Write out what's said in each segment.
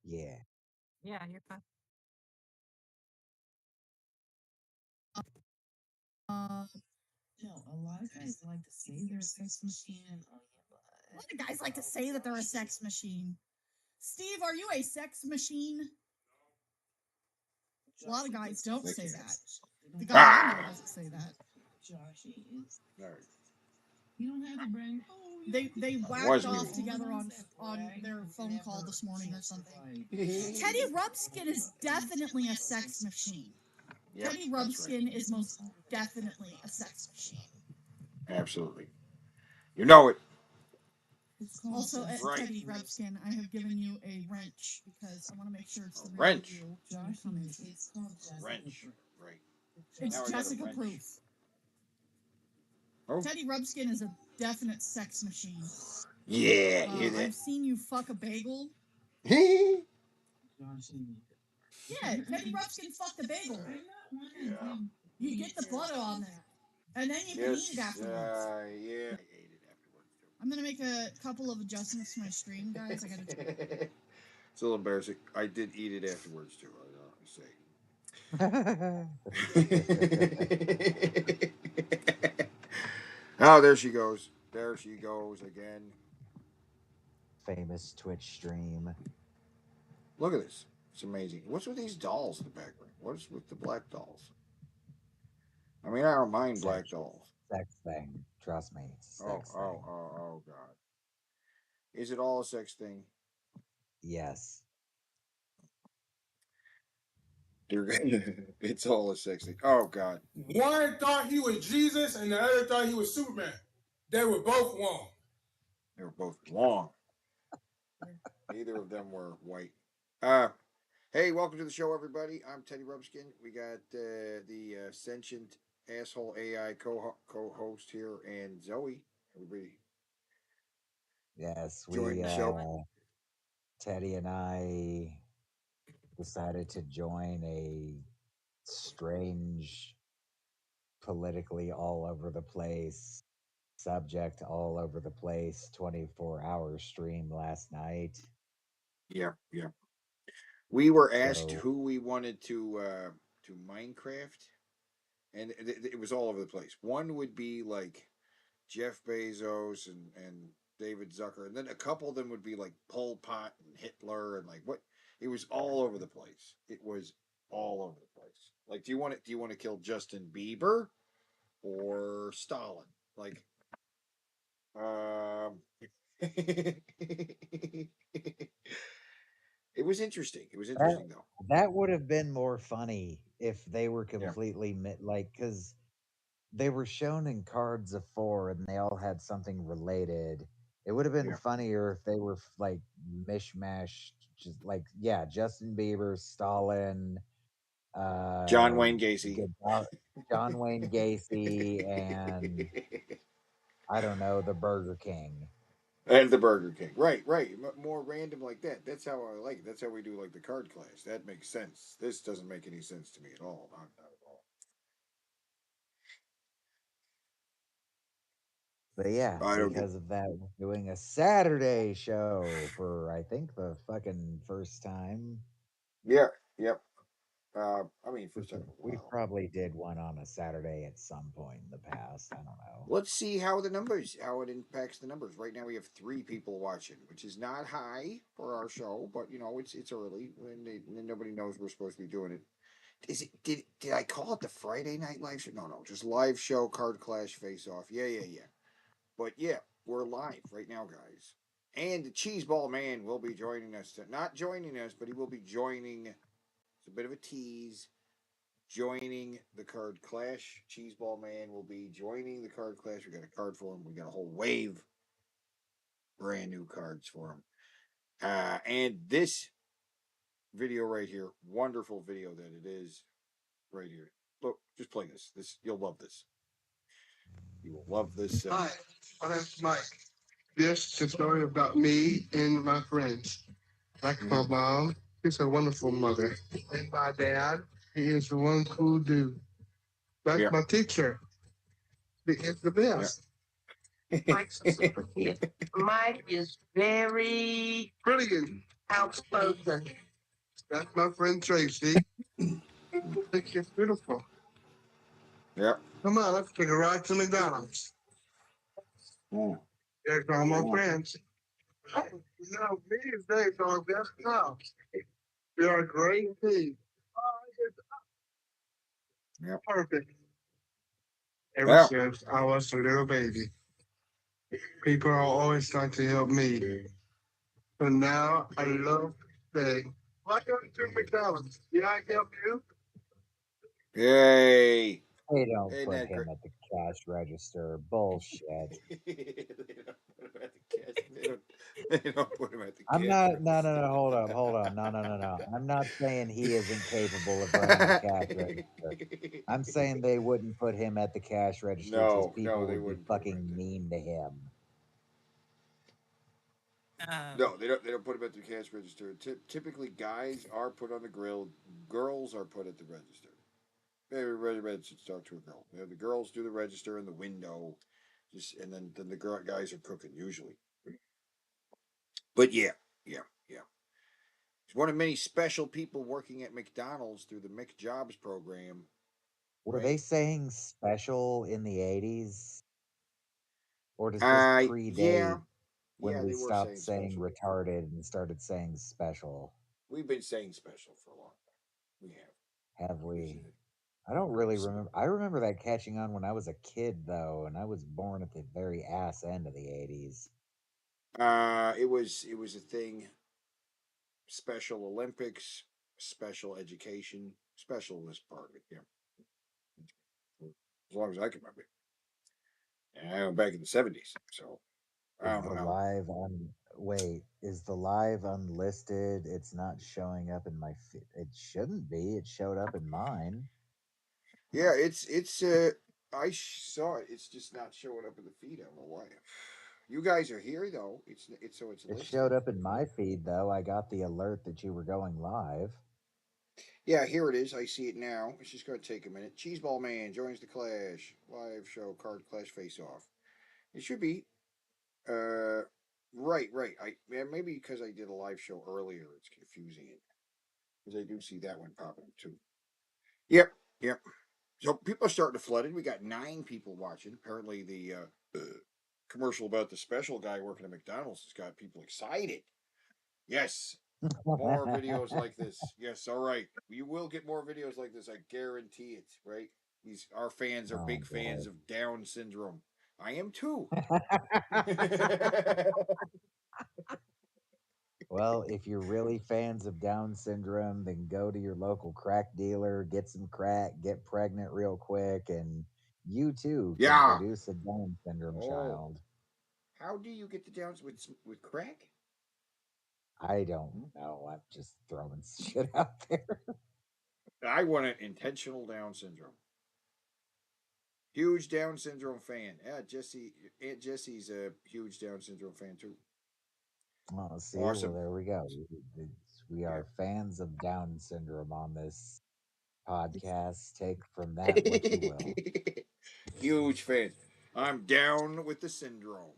Yeah. Yeah, you're fine. Uh, a lot of guys like to say they're a sex machine. Oh yeah, A lot of guys like to say that they're a sex machine. Steve, are you a sex machine? A lot of guys don't say that. The guy I know doesn't say that. Josh is. All right. You don't have to bring. Oh, They whacked off together on their phone call this morning or something. Teddy Rubskin is definitely a sex machine. Yep, Teddy that's right. Rubskin is most definitely a sex machine. Absolutely. You know it. Also, at Right. Teddy Rubskin, I have given you a wrench because I want to make sure it's the real Wrench. you. Josh is Wrench. Right. It's Now I got a Jessica wrench. proof. Oh. Teddy Rubskin is a definite sex machine. Yeah. Hear that? I've seen you fuck a bagel. Yeah. Yeah, Teddy Rubskin fucked a bagel. You get the butter on that. And then you can eat it afterwards. Yeah. I ate it afterwards too. I'm going to make a couple of adjustments to my stream, guys. I got to. It's a little embarrassing. I did eat it afterwards too. I say. Oh, there she goes. There she goes again. Famous Twitch stream. Look at this. It's amazing. What's with these dolls in the background? What's with the black dolls? I mean, I don't mind black dolls. Sex thing. Trust me. Sex thing. Oh, God. Is it all a sex thing? Yes. It's all a sex thing. Oh, God. One thought he was Jesus and the other thought he was Superman. They were both wrong. They were both wrong. Neither of them were white. Hey, welcome to the show, everybody. I'm Teddy Rubskin. We got the sentient asshole AI co-host here, and Zoe. Everybody, Yes, join the show. Teddy and I decided to join a strange, politically all over the place, subject all over the place, 24-hour stream last night. Yeah. We were asked So, who we wanted to Minecraft, and it was all over the place. One would be like Jeff Bezos and David Zucker, and then a couple of them would be like Pol Pot and Hitler and like what. It was all over the place. It was all over the place. Like, do you want it? Do you want to kill Justin Bieber or Stalin? Like, um, it was interesting. It was that, interesting though. that would have been more funny if they were Yeah. completely like, because they were shown in cards of four and they all had something related. It would have been Yeah. funnier if they were like mishmashed, just like, yeah, Justin Bieber, Stalin, John uh, Wayne Gacy. John Wayne Gacy, and I don't know, the Burger King. And the Burger King. Right. More random like that. That's how I like it. That's how we do like the card clash. That makes sense. This doesn't make any sense to me at all. Not at all. But yeah, I don't get. because of that, we're doing a Saturday show for I think the fucking first time. Yeah. Yep. I mean, We first time in a we while. probably did one on a Saturday at some point in the past. I don't know. Let's see how it impacts the numbers. Right now we have 3 people watching, which is not high for our show, but you know it's early when nobody knows we're supposed to be doing it. Is it did I call it the Friday night live show? No, just live show card clash face off. Yeah. But yeah, we're live right now, guys. And the Cheeseball Man will be joining us. Not joining us, but he will be joining. It's a bit of a tease. Joining the card clash. Cheeseball Man will be joining the card clash. We got a card for him. We got a whole wave brand new cards for him. And this video right here, wonderful video that it is right here. Look, just play this. You'll love this. You will love this. Hi, my name's Mike. This is a story about me and my friends. Like my mom, she's a wonderful mother. And my dad, he is the one cool dude. Like my teacher, he is the best. Mike's a super kid. Mike is very brilliant. outspoken. That's my friend Tracy. I think she's beautiful. Yep. Come on, let's take a ride to McDonald's. There's all my friends. You know, me and Dave are our best pals. We are a great team. Yep. Perfect. Ever Yeah. since I was a little baby, people are always trying to help me. So now I love staying. Welcome to McDonald's. Can I help you? Yay. They don't Isn't put that him great? at the cash register. Bullshit. They don't put him at the cash. They don't put him at the I'm cash not. No, no, register. no. Hold up. Hold on. No, no, no, no. I'm not saying he isn't capable of running a cash register. I'm saying they wouldn't put him at the cash register because No, people no, they would be wouldn't put him right fucking there. mean to him. No, they don't. They don't put him at the cash register. Typically, guys are put on the grill. Girls are put at the register. Everybody register to talk to a girl. You know, the girls do the register in the window, just and then the guys are cooking usually. But yeah, yeah, yeah. He's one of many special people working at McDonald's through the McJobs program. Were Right? they saying special in the 80s? Or does this Yeah, predate when yeah. we They were stopped saying saying special. retarded and started saying special? We've been saying special for a long time. We have. Have We've said we? it. I don't really remember. I remember that catching on when I was a kid, though, and I was born at the very ass end of the 80s. It was a thing. Special Olympics, special education, special was part of it. Yeah, as long as I can remember. And I went back in the '70s, so I Is don't know the how. live on? Wait, is the live unlisted? It's not showing up in my. It shouldn't be. It showed up in mine. Yeah, it's. I saw it. It's just not showing up in the feed. I don't know why. You guys are here though. It's so it's It listed. showed up in my feed, though. I got the alert that you were going live. Yeah, here it is. I see it now. It's just going to take a minute. Cheeseball Man joins the Clash live show card Clash Face Off. It should be. Uh, right. Maybe because I did a live show earlier, it's confusing it. Because I do see that one popping up too. Yep. So people are starting to flood in. We got 9 people watching. Apparently, the commercial about the special guy working at McDonald's has got people excited. Yes, more videos like this. Yes, all right. We will get more videos like this. I guarantee it. Right? These our fans are Oh big fans boy. of Down syndrome. I am too. Well, if you're really fans of Down syndrome, then go to your local crack dealer, get some crack, get pregnant real quick, and you too can Yeah. produce a Down syndrome Oh, child. how do you get the Downs with crack? I don't know. I'm just throwing shit out there. I want an intentional Down syndrome. Huge Down syndrome fan. Yeah, Aunt Jessie's a huge Down syndrome fan too. Oh, see, well, Awesome. there we go. We Yeah. are fans of Down syndrome on this podcast. Take from that what you will. Huge fan. I'm down with the syndrome.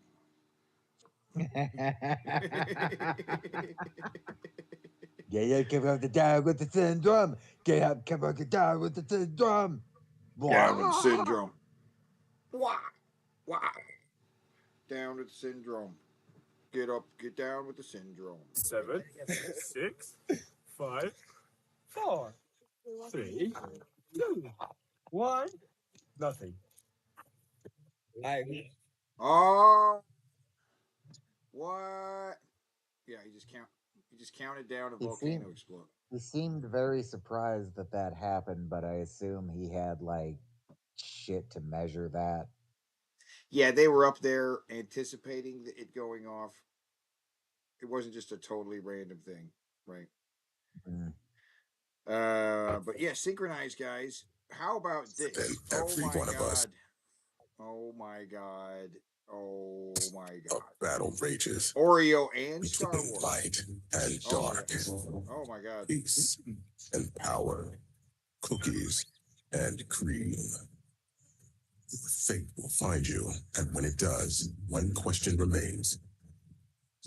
Yeah, yeah, come on, the down with the syndrome. Get up, come on, get down with the syndrome. Down with the Blah. syndrome. Why? Why? Down with the syndrome. Get up, get down with the syndrome. 7, 6, 5, 4, 3, 2, 1, nothing. Oh, what? Yeah, He just counted down a He volcano seemed explode. he seemed very surprised that that happened, but I assume he had like shit to measure that. Yeah, they were up there anticipating it going off. It wasn't just a totally random thing, right? Mm. But yeah, synchronized guys. How about Then this? Oh every my one of us, god. Oh my god. Oh my a god. battle rages Oreo and Star between Wars. light and Oh my god. dark, Oh my god. peace and power, cookies and cream. Fate will find you, and when it does, one question remains.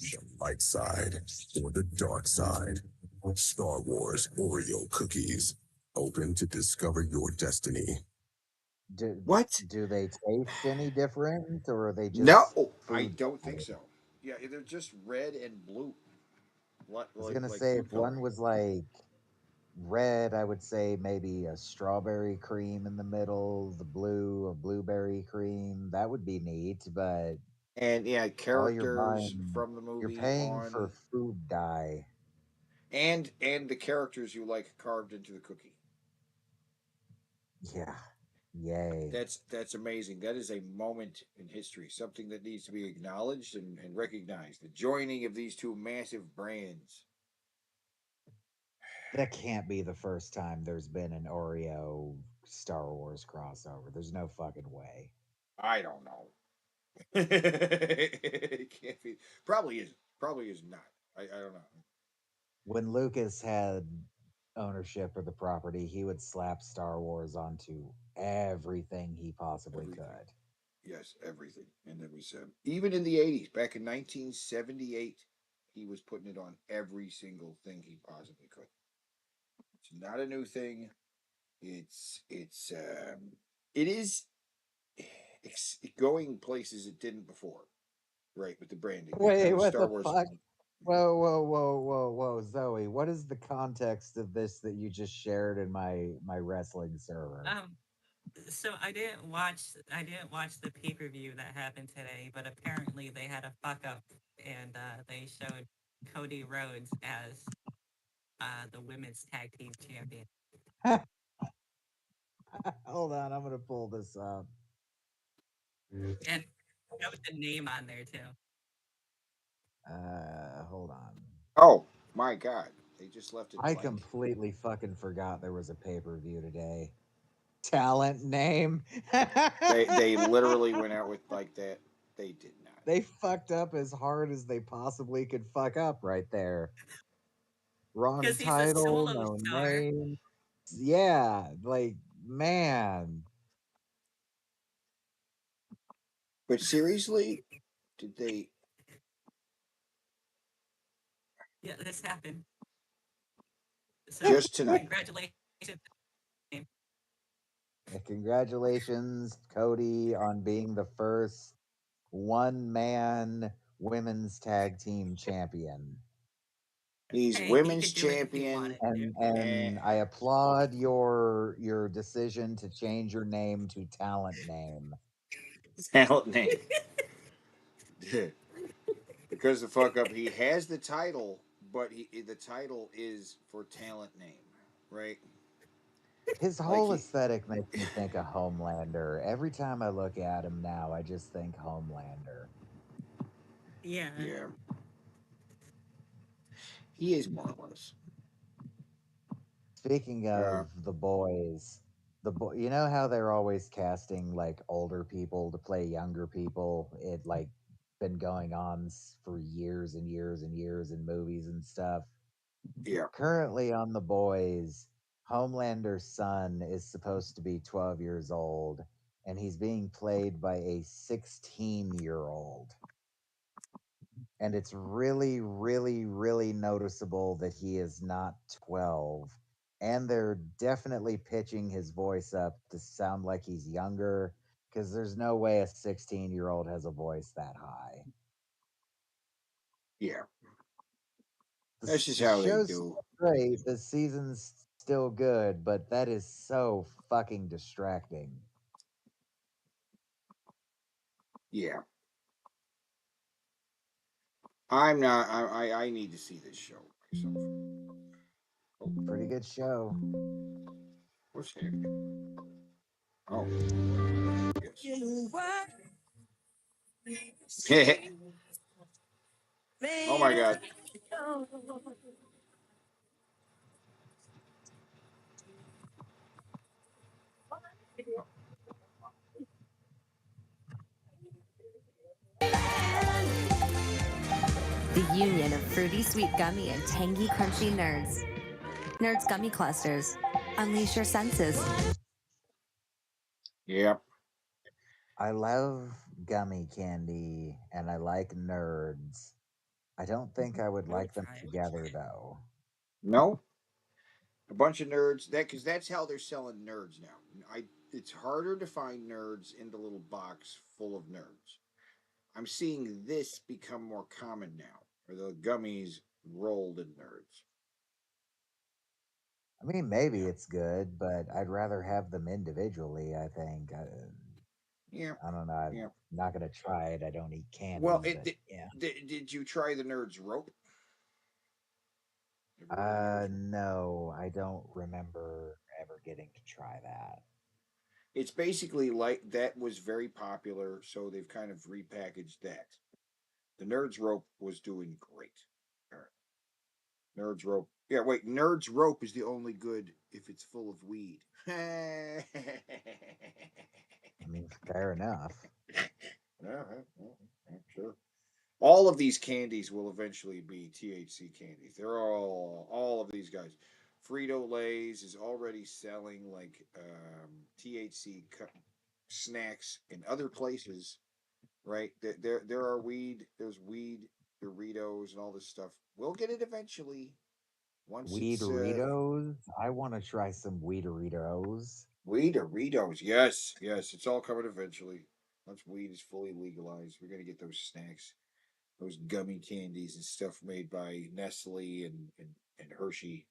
The light side or the dark side. Star Wars Oreo cookies. Open to discover your destiny. Do What? do they taste any different, or are they just No, I food don't think colored? so. Yeah, they're just red and blue, like I was like, gonna like say food if one coloring. was like red, I would say maybe a strawberry cream in the middle, the blue, a blueberry cream. That would be neat, but And yeah, all you're characters buying, from the you're movie paying for on, food dye. and the characters you like carved into the cookie. Yeah. Yay. That's amazing. That is a moment in history, something that needs to be acknowledged and recognized. The joining of these two massive brands. That can't be the first time there's been an Oreo Star Wars crossover. There's no fucking way. I don't know. It can't be. Probably is. Probably is not. I don't know. When Lucas had ownership of the property, he would slap Star Wars onto everything he possibly Everything. could. Yes, everything. And it was even in the 80s, back in 1978, he was putting it on every single thing he possibly could. It's not a new thing. It is going places it didn't before, right? With the branding, Wait, now what Star the Wars. fuck? Whoa, whoa, whoa, whoa, whoa, Zoe! What is the context of this that you just shared in my wrestling server? So I didn't watch the pay-per-view that happened today, but apparently they had a fuck up and they showed Cody Rhodes as the women's tag team champion. Hold on, I'm gonna pull this up. And that was the name on there too. Hold on. Oh my God, they just left it I blank. completely fucking forgot there was a pay per view today. Talent name. They literally went out with like that. They did not. They fucked up as hard as they possibly could fuck up right there. Wrong Because he's a title, solo no star. name. Yeah, like man. But seriously, did they Yeah, this happened. So just tonight? congratulations. Congratulations, Cody, on being the first one man women's tag team champion. He's Hey, he women's could do it if he champion wanted to. and And I applaud your decision to change your name to talent name. talent name. Because the fuck up, he has the title, but the title is for talent name, right? His Like whole he, aesthetic makes me think of Homelander. Every time I look at him now, I just think Homelander. Yeah. yeah, he is more or less. Speaking Uh, of the boys, you know how they're always casting like older people to play younger people? It like been going on for years and years and years in movies and stuff. yeah, Currently on the boys, Homelander's son is supposed to be 12 years old and he's being played by a 16-year-old. And it's really, really, really noticeable that he is not 12. And they're definitely pitching his voice up to sound like he's younger because there's no way a 16-year-old has a voice that high. yeah. The, That's just the how they show's do. still great, the season's still good, but that is so fucking distracting. Yeah, I'm not. I need to see this show myself. Oh, Pretty good show. what's happening? Oh, yes. Oh my God. The union of fruity sweet gummy and tangy crunchy nerds. Nerds Gummy Clusters. Unleash your senses. Yeah, I love gummy candy and I like nerds. I don't think I would I would like them try it. together though. No, a bunch of nerds. Because that's how they're selling nerds now. It's harder to find nerds in the little box full of nerds. I'm seeing this become more common now, or the gummies rolled in nerds. I mean, maybe Yeah, it's good, but I'd rather have them individually. I think. yeah, I don't know. I'm yeah. not gonna try it. I don't eat Well, candy, but yeah. did you try the nerds rope? Have you heard of the nerds rope? No, I don't remember ever getting to try that. It's basically like that was very popular, so they've kind of repackaged that. The nerds rope was doing great. All right. Nerds rope. Yeah, wait. Nerds rope is the only good if it's full of weed. Yeah, I mean, fair enough. sure. All of these candies will eventually be THC candies. They're all of these guys. Frito Lay's is already selling like THC snacks in other places, right? There are weed. There's weed Doritos and all this stuff. We'll get it eventually. Once it's Weederitos. I want to try some Weederitos. weed Doritos. Yes, yes, it's all coming eventually. Once weed is fully legalized, we're gonna get those snacks, those gummy candies and stuff made by Nestle and Hershey.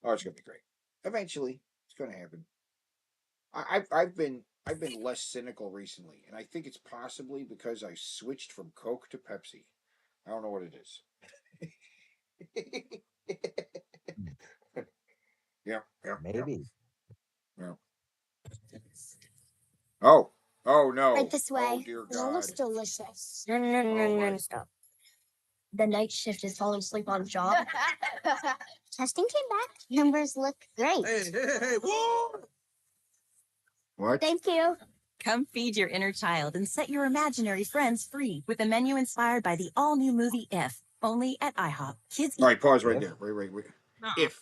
Oh, it's gonna be great. Eventually, it's gonna happen. I've been less cynical recently, and I think it's possibly because I switched from Coke to Pepsi. I don't know what it is. Hmm, Yeah, yeah, yeah, maybe. yeah. Oh, oh Right no. this Oh way. dear It all looks God. delicious. No. Stop. The night shift is falling asleep on the job. Testing came back. Numbers look great. Hey, whoa! What? Thank you. Come feed your inner child and set your imaginary friends free with a menu inspired by the all-new movie If, only at IHOP. Kids All eat. right, pause right If there. Wait. Nuh-uh. If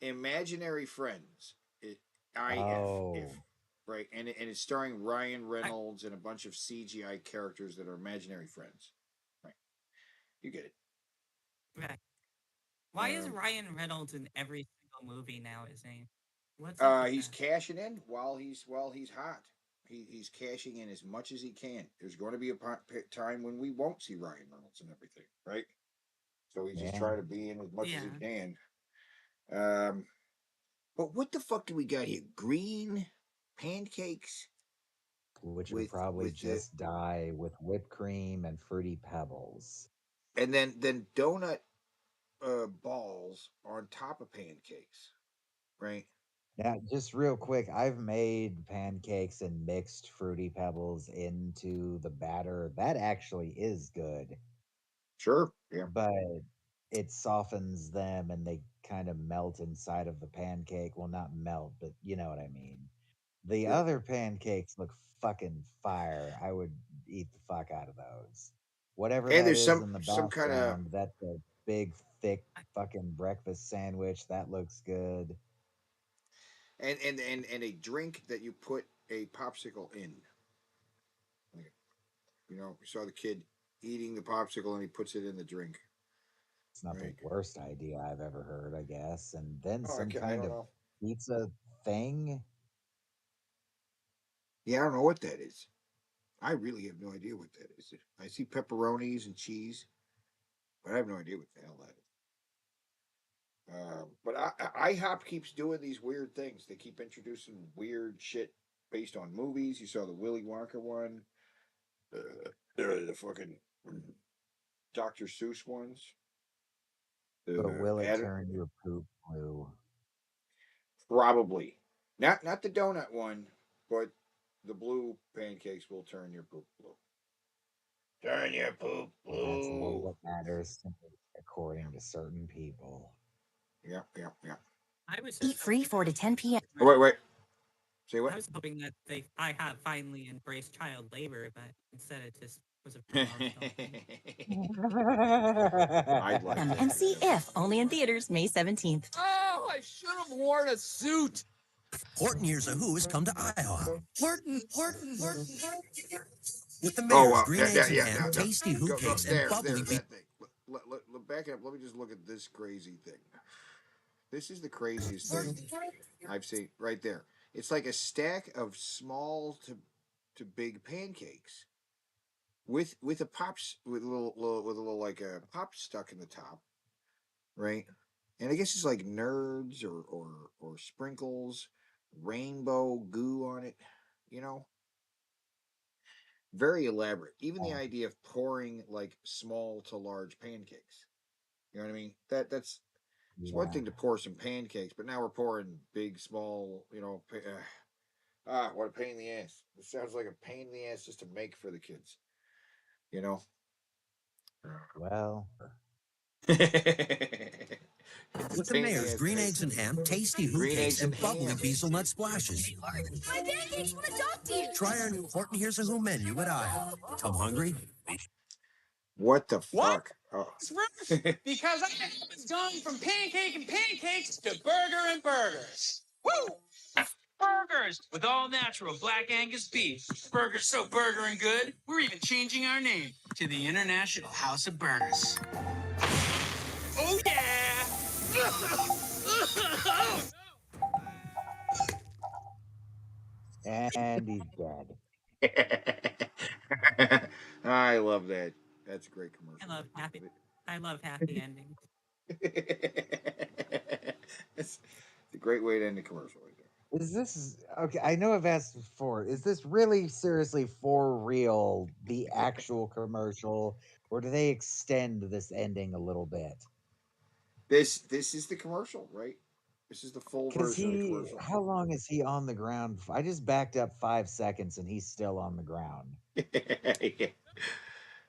imaginary friends, if, oh, right, and it's starring Ryan I, Reynolds and a bunch of CGI characters that are imaginary friends. Right, you get it. right. Why is Um, Ryan Reynolds in every single movie now? Is he? What's up with he's that? cashing in while he's hot. He's cashing in as much as he can. There's going to be a time when we won't see Ryan Reynolds and everything, right? So he's just yeah. trying to be in as much as he Yeah. can. Um, but what the fuck do we got here? Green pancakes Which would with probably with the just die with whipped cream and fruity pebbles. and then donut balls on top of pancakes, right? Now, just real quick, I've made pancakes and mixed fruity pebbles into the batter. That actually is good, Sure, yeah, but it softens them and they kind of melt inside of the pancake. Well, not melt, but you know what I mean. The yeah. other pancakes look fucking fire. I would eat the fuck out of those. Whatever And that there's is in the some kind of background, that's a big, thick fucking breakfast sandwich. That looks good. and a drink that you put a popsicle in. Like, we saw the kid eating the popsicle and he puts it in the drink, It's not the right? worst idea I've ever heard, I guess. And then Oh, some I kind don't of know. pizza thing. Yeah, I don't know what that is. I really have no idea what that is. I see pepperonis and cheese, but I have no idea what the hell that is. But IHOP keeps doing these weird things. They keep introducing weird shit based on movies. You saw the Willy Wonka one, the fucking Dr. Seuss ones. But The will it Adam turn your poop blue? Probably not the donut one, but the blue pancakes will turn your poop blue. Turn your poop And that's all blue. that matters, Yeah, according to certain people. yeah. I was Eat just free hoping 4 to that 10 p.m. Oh, wait. Say what? I was hoping that I have finally embraced child labor, but instead it just was a promotional thing. I'd like that. And see If, only in theaters May 17th. Oh, I should have worn a suit. Horton Hears a Who has come to IHOP. With the Oh, mayor's green eggs and yeah, ham, tasty Who go cakes, and there, bubbly beef. that thing. back it up. Let me just look at this crazy thing. This is the craziest thing I've seen right there. It's like a stack of small to big pancakes with a pops with a little like a pop stuck in the top, right? And I guess it's like nerds or sprinkles, rainbow goo on it, you know. Very elaborate. Even the idea of pouring like small to large pancakes. You know what I mean? It's one thing to pour some pancakes, but now we're pouring big, small. What a pain in the ass! It sounds like a pain in the ass just to make for the kids. You know. Well, With the mayor's green eggs and ham, tasty hoot cakes, and bubbly hazelnut splashes. My pancakes from a dog team. Try our new Horton Here's a Who menu at aisle. Come hungry? What the What? fuck? Oh. Because I have gone from pancake and pancakes to burger and burgers. Woo! Burgers with all natural black Angus beef. Burgers so burger and good, we're even changing our name to the International House of Burgers. Oh yeah! and he's dead. I love that. That's a great commercial. I love happy endings. It's a great way to end the commercial right there. Is this okay? I know I've asked before. Is this really seriously for real, the actual commercial, or do they extend this ending a little bit? This is the commercial, right? This is the full Because version of the commercial. how long is he on the ground? I just backed up 5 seconds and he's still on the ground.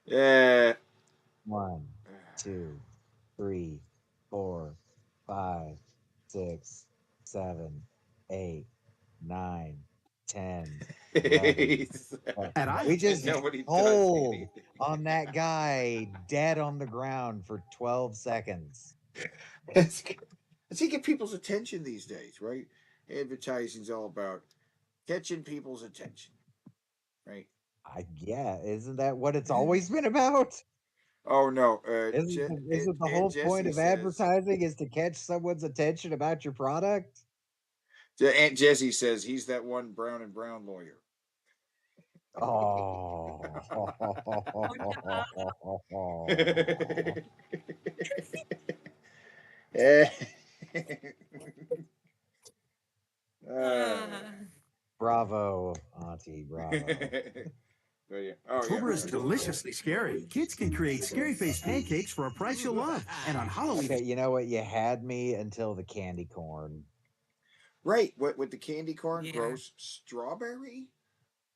Yeah. 1, 2, 3, 4, 5, 6, 7, 8, 9, 10, 11. We just hold on that guy dead on the ground for 12 seconds. Let's see, get people's attention these days, right? Advertising's all about catching people's attention, right? Isn't that what it's always been about? Oh no! Isn't the whole point of advertising is to catch someone's attention about your product? Aunt Jessie says he's that one Brown and Brown lawyer. Oh. Bravo, Auntie, bravo. October is deliciously scary. Kids can create scary face pancakes for a price you'll love. And on Halloween... Okay, you know what? You had me until the candy corn. Right, with the candy corn grows strawberry?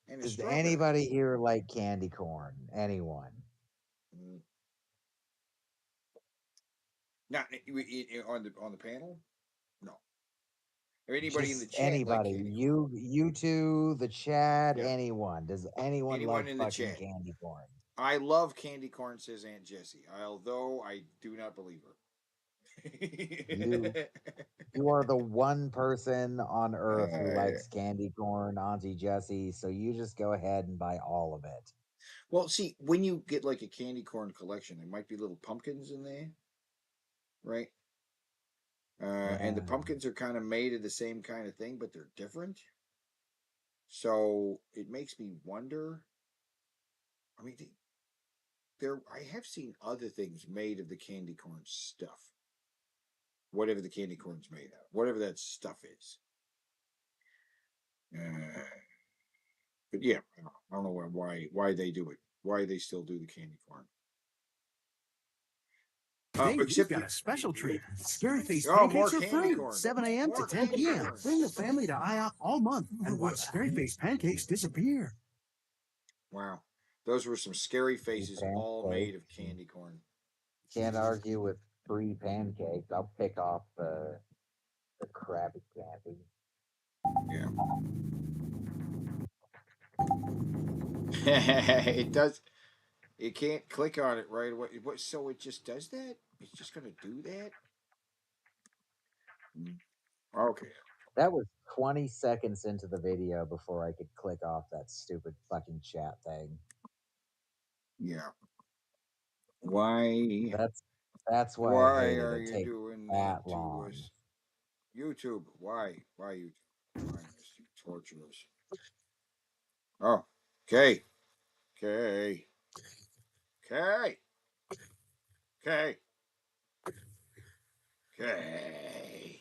And Does anybody here like candy corn? Anyone? Not on the panel? No. Or anybody in the chat? Anybody? Like you two, the chat, anyone? Does anyone love in the fucking chat? candy corn? I love candy corn, says Aunt Jessie. Although I do not believe her. You are the one person on earth who likes candy corn, Auntie Jessie. So you just go ahead and buy all of it. Well, see, when you get like a candy corn collection, there might be little pumpkins in there, right? And the pumpkins are kind of made of the same kind of thing, but they're different. So it makes me wonder. I mean, I have seen other things made of the candy corn stuff. Whatever the candy corn's made of, whatever that stuff is. But yeah, I don't know why they do it. Why they still do the candy corn. Today, we've got a special treat. Scary Face Pancakes are free, 7 a.m. to 10 p.m. Bring the family to IHOP all month and watch Scary Face Pancakes disappear. Wow. Those were some scary faces all made of candy corn. Can't argue with free pancakes. I'll pick off the crappy candy. Yeah. It does. You can't click on it right away. So it just does that? It's just going to do that? Okay. That was 20 seconds into the video before I could click off that stupid fucking chat thing. Yeah. Why? That's that's why I Why hate it. are It you takes doing that that to long. us? YouTube. Why? Why YouTube? Why must you torture us? Oh, okay. Okay. Okay. Okay. Okay.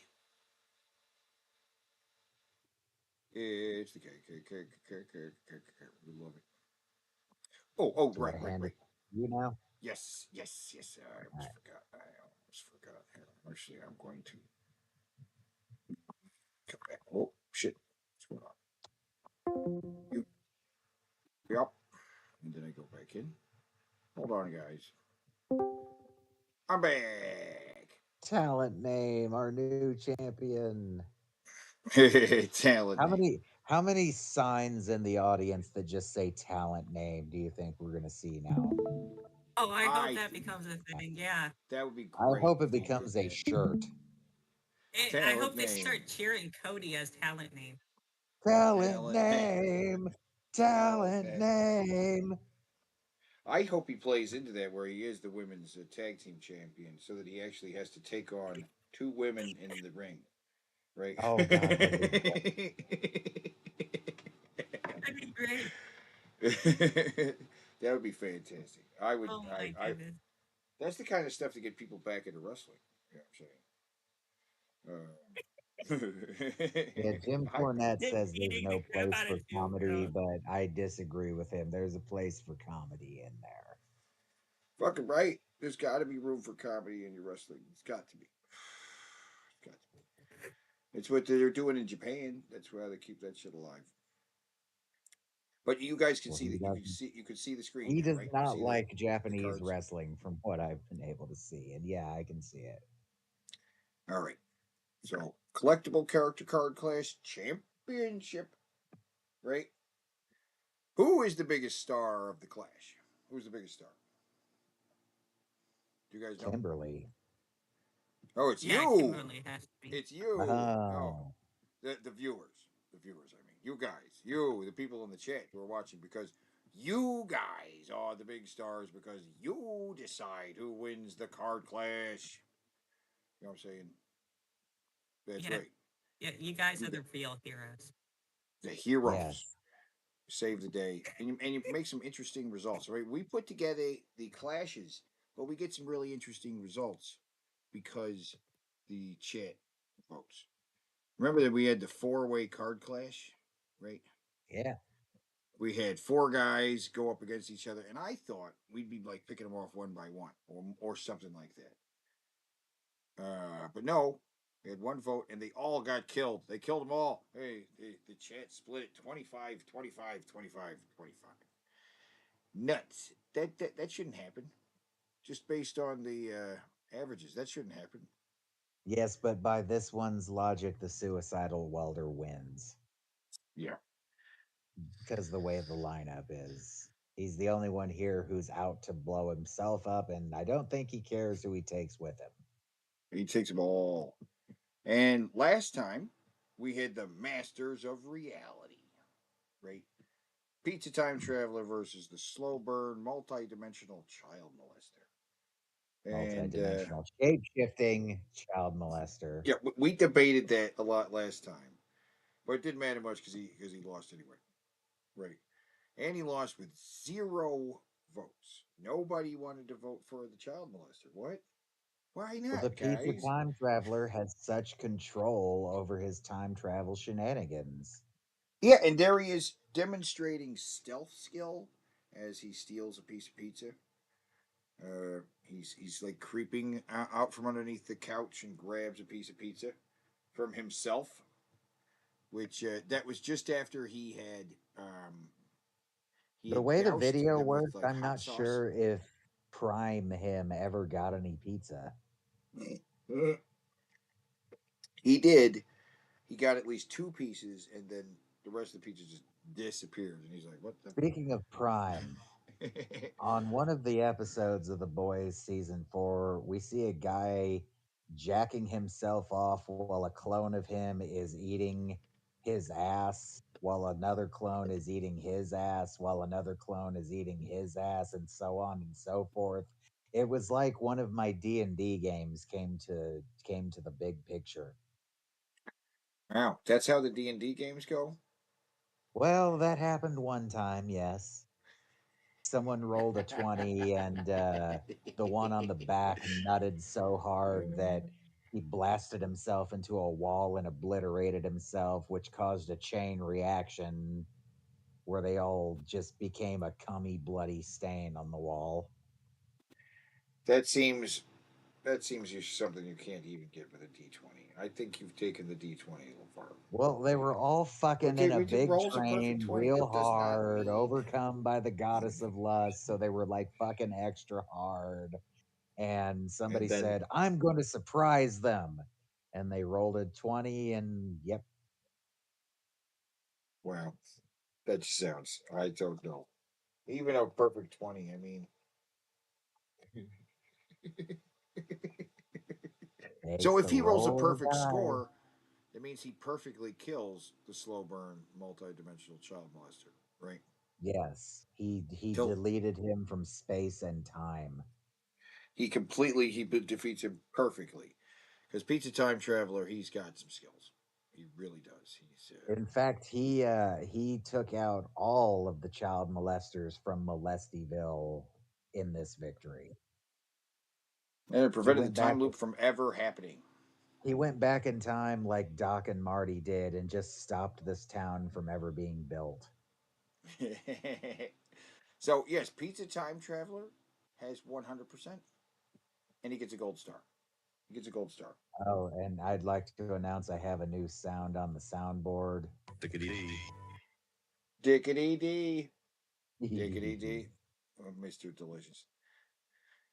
It's the cake, cake, cake, cake, cake, cake, cake. We love it. Oh, Do I right, right, hand it right. to you now? Yes, yes, yes. I All almost right. forgot. I almost forgot. Here, actually, I'm going to come back. Oh, shit. What's going on? You, yep. And then I go back in. Hold on, guys. I'm back. Talent name, our new champion. Talent name. How many signs in the audience that just say talent name do you think we're gonna see now? Oh, I hope I that becomes a thing. Yeah. that would be I great hope it if they did becomes a that. shirt. I Talent hope they name. start cheering Cody as talent name. Talent Talent name. name. Talent Talent name. name. I hope he plays into that where he is the women's tag team champion, so that he actually has to take on two women in the ring, right? Oh God, that'd be cool. That'd be great. That would be fantastic. I would. Oh my I. goodness. That's the kind of stuff to get people back into wrestling. You know what I'm saying? Yeah, Jim I, Cornette Just says there's beating the no crap place out of for Jim comedy, Crow. but I disagree with him. There's a place for comedy in there. fucking right. There's got to be room for comedy in your wrestling. It's got to be. It's got to be. It's what they're doing in Japan. That's why they keep that shit alive. But you guys can Well, see that. You can see the screen he now, does right? You not see that like the Japanese cards. wrestling from what I've been able to see. And yeah, I can see it. All right. So collectible character card clash championship, right? Who is the biggest star of the Clash? Who's the biggest star? Do you guys know? Kimberly. Oh, it's Yeah, you. Kimberly has to be. It's you. No, Oh. the viewers. The viewers. I mean, you guys. You, the people in the chat who are watching, because you guys are the big stars because you decide who wins the card clash. You know what I'm saying? That's Yeah, right. yeah. You guys You are got the real heroes. the heroes. Yes. Save the day, and you make some interesting results. Right, we put together the clashes, but we get some really interesting results because the chat votes. Remember that we had the four-way card clash, right? Yeah. We had four guys go up against each other, and I thought we'd be like picking them off one by one, or something like that. But no, we had one vote, and they all got killed. They killed them all. Hey, the chat split it 25, 25, 25, 25. Nuts. That shouldn't happen. Just based on the averages, that shouldn't happen. Yes, but by this one's logic, the suicidal welder wins Yeah. because the way the lineup is. He's the only one here who's out to blow himself up, and I don't think he cares who he takes with him. He takes them all. And last time, we had the Masters of Reality, right? Pizza Time Traveler versus the Slow Burn Multi-Dimensional Child Molester. And Multi-dimensional shape shifting child molester. yeah, we debated that a lot last time, but it didn't matter much because he lost anyway, right? And he lost with 0 votes. Nobody wanted to vote for the child molester. What? Why Well, the not, pizza guys? time traveler has such control over his time travel shenanigans. Yeah, and there he is demonstrating stealth skill as he steals a piece of pizza. He's like creeping out from underneath the couch and grabs a piece of pizza from himself, which that was just after he The had way the doused video them with worked, like I'm hot not sauce. sure if Prime him ever got any pizza. He did. He got at least two pieces, and then the rest of the pizza just disappeared. And he's like, "What the?" Speaking of Prime, on one of the episodes of The Boys season 4, we see a guy jacking himself off while a clone of him is eating his ass, while another clone is eating his ass, while another clone is eating his ass, and so on and so forth. It was like one of my D&D games came to the big picture. Wow, that's how the D&D games go. Well, that happened one time, yes. Someone rolled a 20 and the one on the back nutted so hard that he blasted himself into a wall and obliterated himself, which caused a chain reaction where they all just became a cummy, bloody stain on the wall. That seems just something you can't even get with a D20. I think you've taken the D20 a little far. Well, they were all fucking Okay, in a we did big rolls a perfect train, 20. real That does not hard, mean. overcome by the goddess of lust. So they were like fucking extra hard. And somebody And then, said, I'm going to surprise them. And they rolled a 20, and yep. wow, that just sounds. I don't know. Even a perfect 20. I mean, Takes so if the he rolls a roll of the perfect die. score, that means he perfectly kills the slow burn multi-dimensional child molester, right? Yes, he Till deleted him from space and time. he defeats him perfectly. Because Pizza Time Traveler, he's got some skills. He really does. He's In fact, he took out all of the child molesters from Molestyville in this victory. and it He prevented the went time back loop from ever happening. he went back in time like Doc and Marty did and just stopped this town from ever being built. So yes, Pizza Time Traveler has 100%, and he gets a gold star. He gets a gold star. Oh, and I'd like to announce I have a new sound on the soundboard. Dickety dee, dickety dee, oh, Mr. Delicious.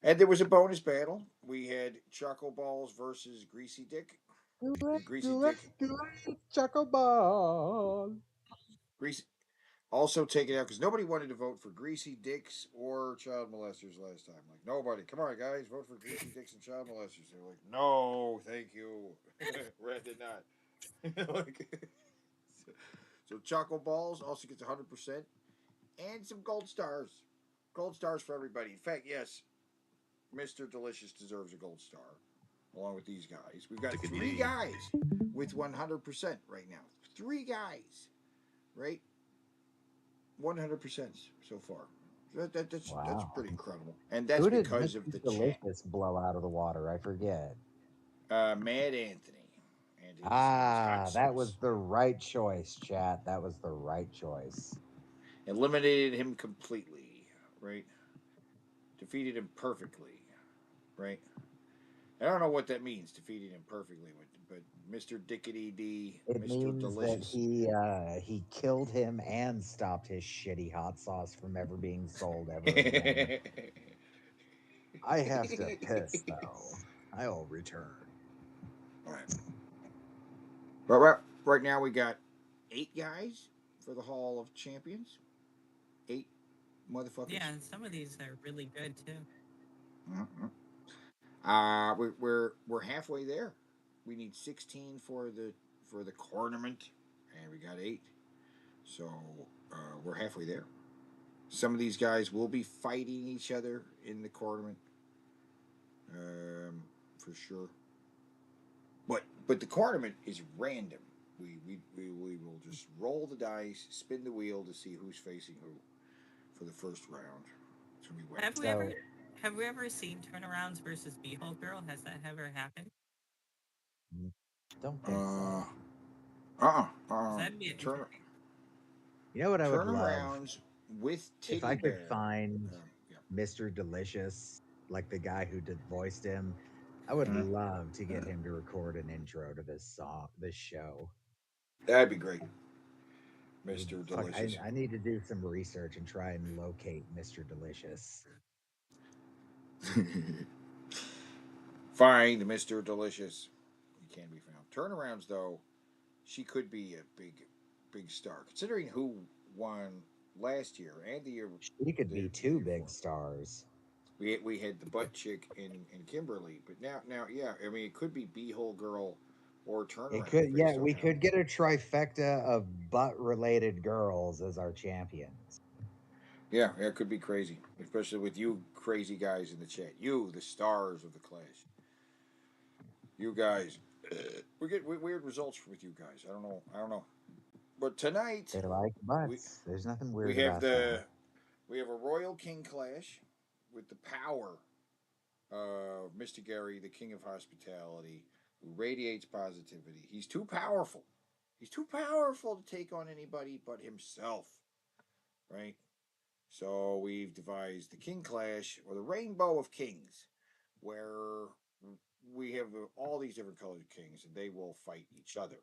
And there was a bonus battle. We had Choco Balls versus Greasy Dick. Do it, And Greasy do it, Dick, do it, Choco Ball. Greasy, also taken out because nobody wanted to vote for Greasy Dicks or child molesters last time. Like nobody, come on guys, vote for Greasy Dicks and child molesters. They're like, no, thank you, Red did not. Like, so Choco Balls also gets 100% and some gold stars for everybody. In fact, yes, Mr. Delicious deserves a gold star along with these guys. We've got three guys with 100% right now. Three guys, right? 100% so far. That's Wow. pretty incredible, and that's Who did because of Mr. the chat. Delicious blow out of the water? I forget. Mad Anthony and his hot Ah, that was sauce the right choice, chat. That was the right choice. eliminated him completely, right? Defeated him perfectly, right? I don't know what that means, defeated him perfectly, but Mr. Dickety D, It Mr. means that Delicious. he killed him and stopped his shitty hot sauce from ever being sold ever again. I have to piss though. I'll return. All right. Right now we got 8 guys for the Hall of Champions. 8 motherfuckers. Yeah, and some of these are really good too. Mm-hmm. We're halfway there. We need 16 for the tournament, and we got 8. So we're halfway there. Some of these guys will be fighting each other in the tournament, for sure. But the tournament is random. We will just roll the dice, spin the wheel to see who's facing who for the first round. It's gonna be Have wacky. we ever So have we ever seen turnarounds versus Behold Girl? Has that ever happened? don't think Uh, so. That'd be turn interesting. You know what I would love? turnarounds with If Titty I could Bear. find Yeah. Mr. Delicious, like the guy who did voiced him, I would Mhm. love to get him to record an intro to this show. That'd be great, We Mister fuck. Delicious. I need to do some research and try and locate Mr. Delicious. Find Mister Delicious. He can be found. Turnarounds though, she could be a big star considering who won last year and She could the be two year big before. stars. We had the butt chick in Kimberly, but now yeah, I mean it could be Beehole Girl or It Turnaround could, yeah, based on we how. could get a trifecta of butt related girls as our champions. Yeah, it could be crazy, especially with you crazy guys in the chat. You, the stars of the Clash. You guys, we get weird results with you guys. I don't know. I don't know. But tonight They like we butts. There's nothing we weird have about that. a Royal King Clash with the power of Mr. Gary, the King of Hospitality, who radiates positivity. He's too powerful. He's too powerful to take on anybody but himself, right? So we've devised the King Clash, or the Rainbow of Kings, where we have all these different colored kings, and they will fight each other.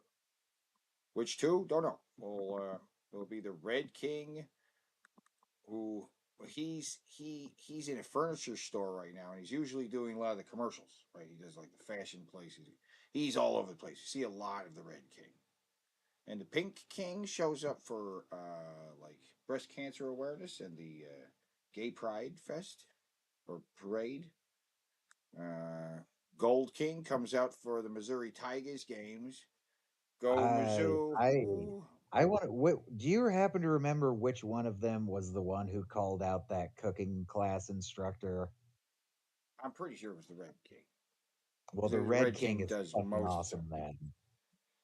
Which two? Don't know. Well, it'll be the Red King, who he's in a furniture store right now, and he's usually doing a lot of the commercials. Right, he does like the fashion places. He's all over the place. You see a lot of the Red King, and the Pink King shows up for like breast cancer awareness and the Gay Pride Fest or parade. Uh, Gold King comes out for the Missouri Tigers games. Go I Mizzou! I Ooh. I want to. Do you happen to remember which one of them was the one who called out that cooking class instructor? I'm pretty sure it was the Red King. Well, the The Red Red King King is does fucking most of the stuff. awesome then.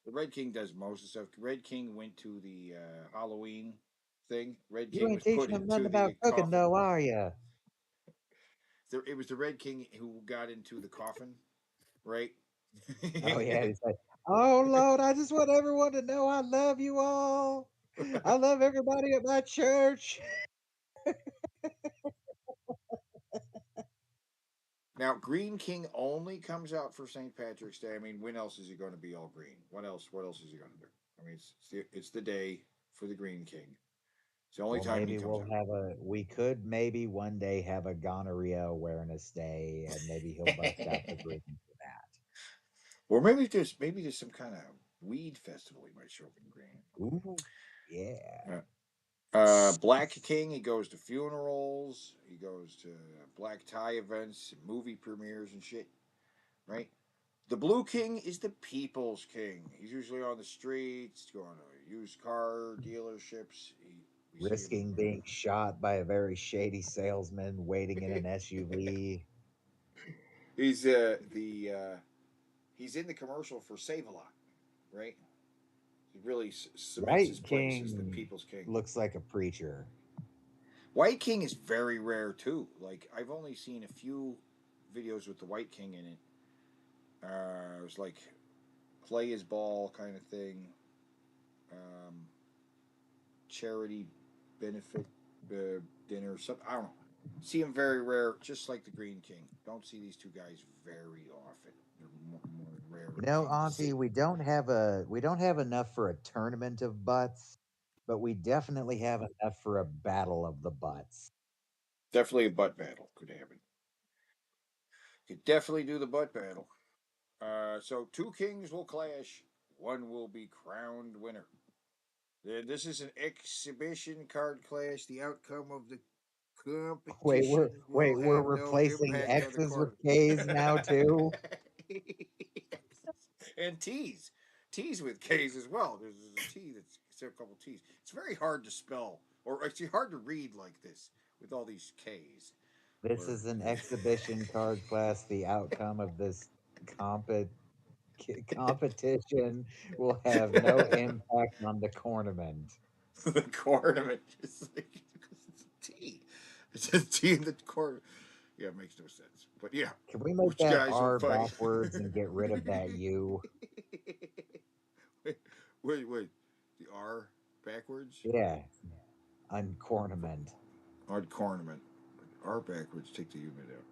The Red King does most of the stuff. Red King went to the Halloween thing. Red You King ain't was put teaching them nothing into about the cooking, coffin. though, are you? It was the Red King who got into the coffin, right? Oh yeah, he's like, "Oh Lord, I just want everyone to know I love you all. I love everybody at my church." Now, Green King only comes out for St. Patrick's Day. I mean, when else is he going to be all green? What else? What else is he going to do? I mean, it's the day for the Green King. It's the only Well, time he maybe comes we'll out. have a. We could maybe one day have a gonorrhea awareness day, and maybe he'll bust out the green for that. Or maybe there's some kind of weed festival he might show up in green. Ooh, yeah. Black King, he goes to funerals, he goes to black tie events, movie premieres and shit, right? The Blue King is the people's king. He's usually on the streets, going to used car dealerships. We see him. Risking being shot by a very shady salesman waiting in an SUV. He's he's in the commercial for Save a Lot, right? He really cements his White place as the King people's king. looks like a preacher. White King is very rare too. Like I've only seen a few videos with the White King in it. It was like play his ball kind of thing, um, charity benefit dinner. Some I don't know. See him very rare, just like the Green King. Don't see these two guys very often. They're more rare You know, kings to Auntie, see. we don't have enough for a tournament of butts, but we definitely have enough for a battle of the butts. Definitely a butt battle could happen. Could definitely do the butt battle. So two kings will clash. One will be crowned winner. This is an exhibition card clash. The outcome of the Wait, we're competition will wait, we're have no replacing impact on the X's with card. K's now too. And T's with K's as well. There's a T that's a couple T's. It's very hard to spell, or actually hard to read like this with all these K's. This Or is an exhibition card class. The outcome of this compet competition will have no impact on the tournament. the ornament is like it's a T. It's a T in the corner. Yeah, it makes no sense. But yeah, Can we make which that guys will R fight? backwards and get rid of that U? wait, wait. The R backwards? Yeah, uncornament. Odd cornament. R backwards, take the unit out.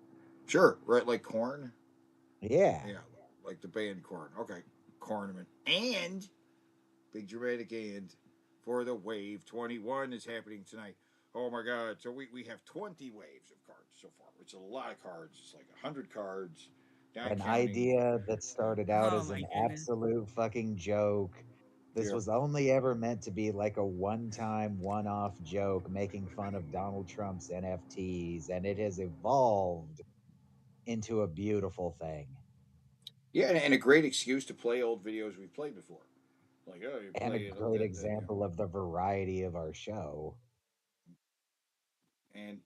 Sure, right, like corn? Yeah. Yeah, like the band corn. Okay, cornament. And, big dramatic and, for the wave 21 is happening tonight. Oh my god, so we have 20 waves of cards so far. It's a lot of cards. It's like 100 cards, not An counting. idea that started out Oh as my an goodness. absolute fucking joke. This Yeah. was only ever meant to be like a one-time, one-off joke making fun of Donald Trump's NFTs, and it has evolved into a beautiful thing Yeah, and a great excuse to play old videos we've played before. Like, oh, you and a play it, great yeah. example of the variety of our show. and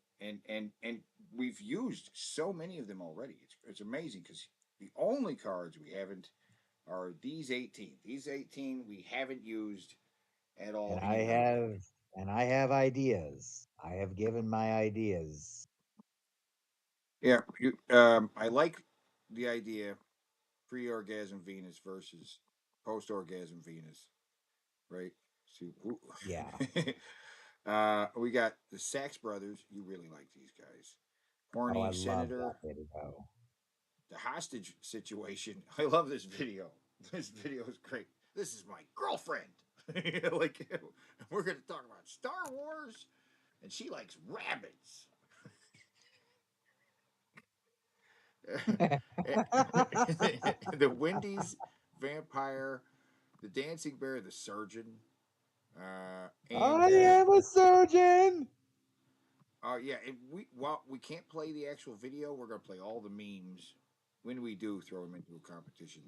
we've used so many of them already. It's amazing because the only cards we haven't are these 18. These 18 we haven't used at all And I anywhere yet. have and I have ideas. I have given my ideas. Yeah, I like the idea pre-orgasm Venus versus post-orgasm Venus, right? See, Yeah. we got the Sachs brothers. You really like these guys. Oh, I Horny love Senator, that video. the hostage situation. I love this video. This video is great. This is my girlfriend. Like, we're going to talk about Star Wars, and she likes rabbits. The Wendy's vampire, the dancing bear, the surgeon, I am a surgeon. yeah, and we can't play the actual video. We're gonna play all the memes when we do throw them into a competition.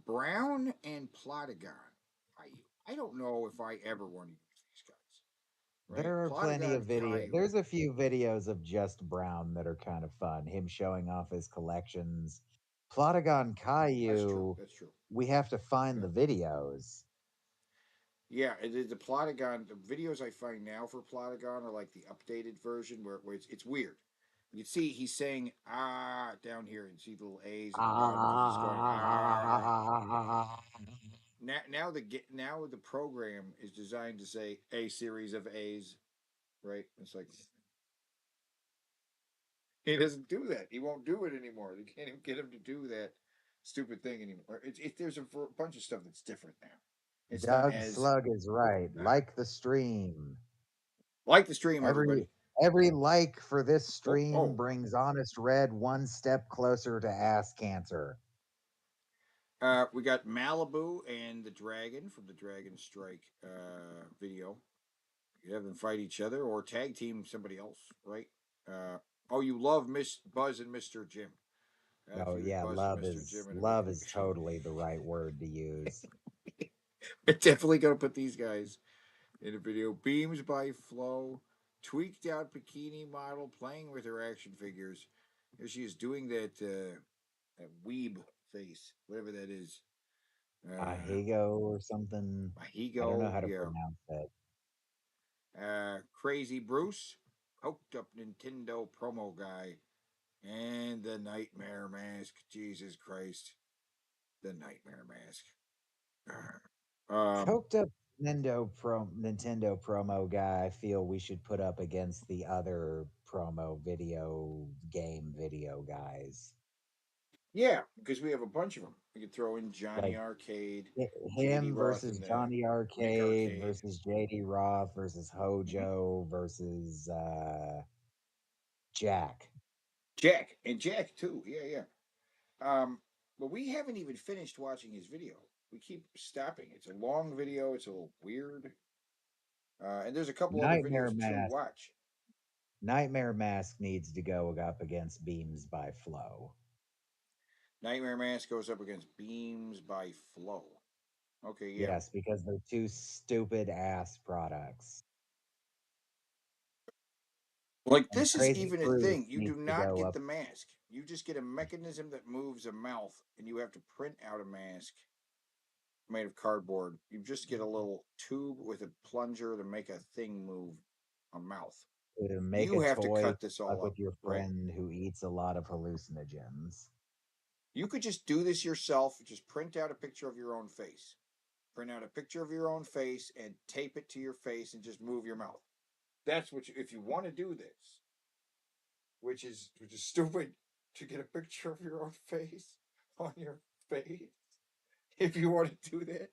Brown and Plotagon. I don't know if I ever want to use these guys. Right, There are plenty of Plotagon video. Caillou. There's a few videos of just Brown that are kind of fun. Him showing off his collections. Plotagon That's true. Caillou, That's true. we have to find Yeah. the videos. Yeah, the Plotagon, the videos I find now for Plotagon are like the updated version where it's weird. You see, he's saying down here, and see the little A's at the bottom because he's going ah. Now the program is designed to say a series of A's, right? It's like he doesn't do that. He won't do it anymore. They can't even get him to do that stupid thing anymore. There's a bunch of stuff that's different now. It's not Doug as Slug is right. Like the stream. like the stream, Every everybody. every like for this Oh, stream oh, brings Honest Red one step closer to ass cancer. we got Malibu and the Dragon from the Dragon Strike video. You have them fight each other or tag team somebody else, right? Oh, you love Miss Buzz and Mr. Jim. If Oh you was yeah, Buzz and Mr. Jim in a love video, is totally the right word to use. we're definitely gonna put these guys in a video. Beams by Flo, tweaked out bikini model playing with her action figures. Here she is doing that weeb face, whatever that is. Ahigo or something. I don't know Mahigo, how to yeah. pronounce that. Crazy Bruce, hoked up Nintendo promo guy, and the Nightmare Mask. Jesus Christ, the Nightmare Mask. Um, Coked up Nintendo promo guy, I feel we should put up against the other promo game video guys. yeah, because we have a bunch of them. We could throw in Johnny Like Arcade, JD him Roth, versus and Johnny Nick Arcade Arcade. versus JD Roth versus Mm-hmm. Hojo versus Jack. Jack too. Yeah, yeah. But we haven't even finished watching his video. We keep stopping. It's a long video. It's a little weird. And there's a couple other Nightmare videos to Mask. watch. Nightmare Mask needs to go up against Beams by Flow. Nightmare Mask goes up against Beams by Flow. Okay, yeah. Yes, because they're two stupid ass products. Like And this is Crazy even a Bruce thing. You do needs to not go get up. the mask. You just get a mechanism that moves a mouth, and you have to print out a mask made of cardboard. You just get a little tube with a plunger to make a thing move, a mouth. To make You a have to toy cut this all fuck up, with your right? friend who eats a lot of hallucinogens. You could just do this yourself. Just print out a picture of your own face. Print out a picture of your own face and tape it to your face and just move your mouth. That's what if you want to do this, which is stupid to get a picture of your own face on your face. If you want to do that,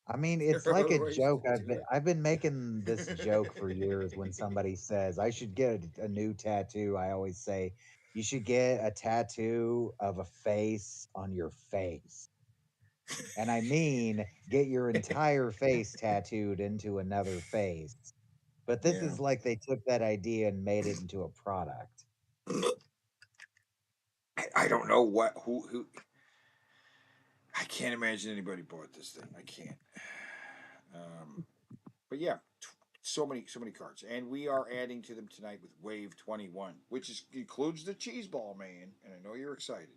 I mean, there it's are like a other ways joke. to do I've been making this joke for years. When it. somebody says I should get a new tattoo, I always say you should get a tattoo of a face on your face. And I mean, get your entire face tattooed into another face. But this Yeah. is like they took that idea and made it into a product. I don't know who. I can't imagine anybody bought this thing. I can't. But yeah, so many cards, and we are adding to them tonight with Wave 21, which includes the Cheese Ball Man, and I know you're excited.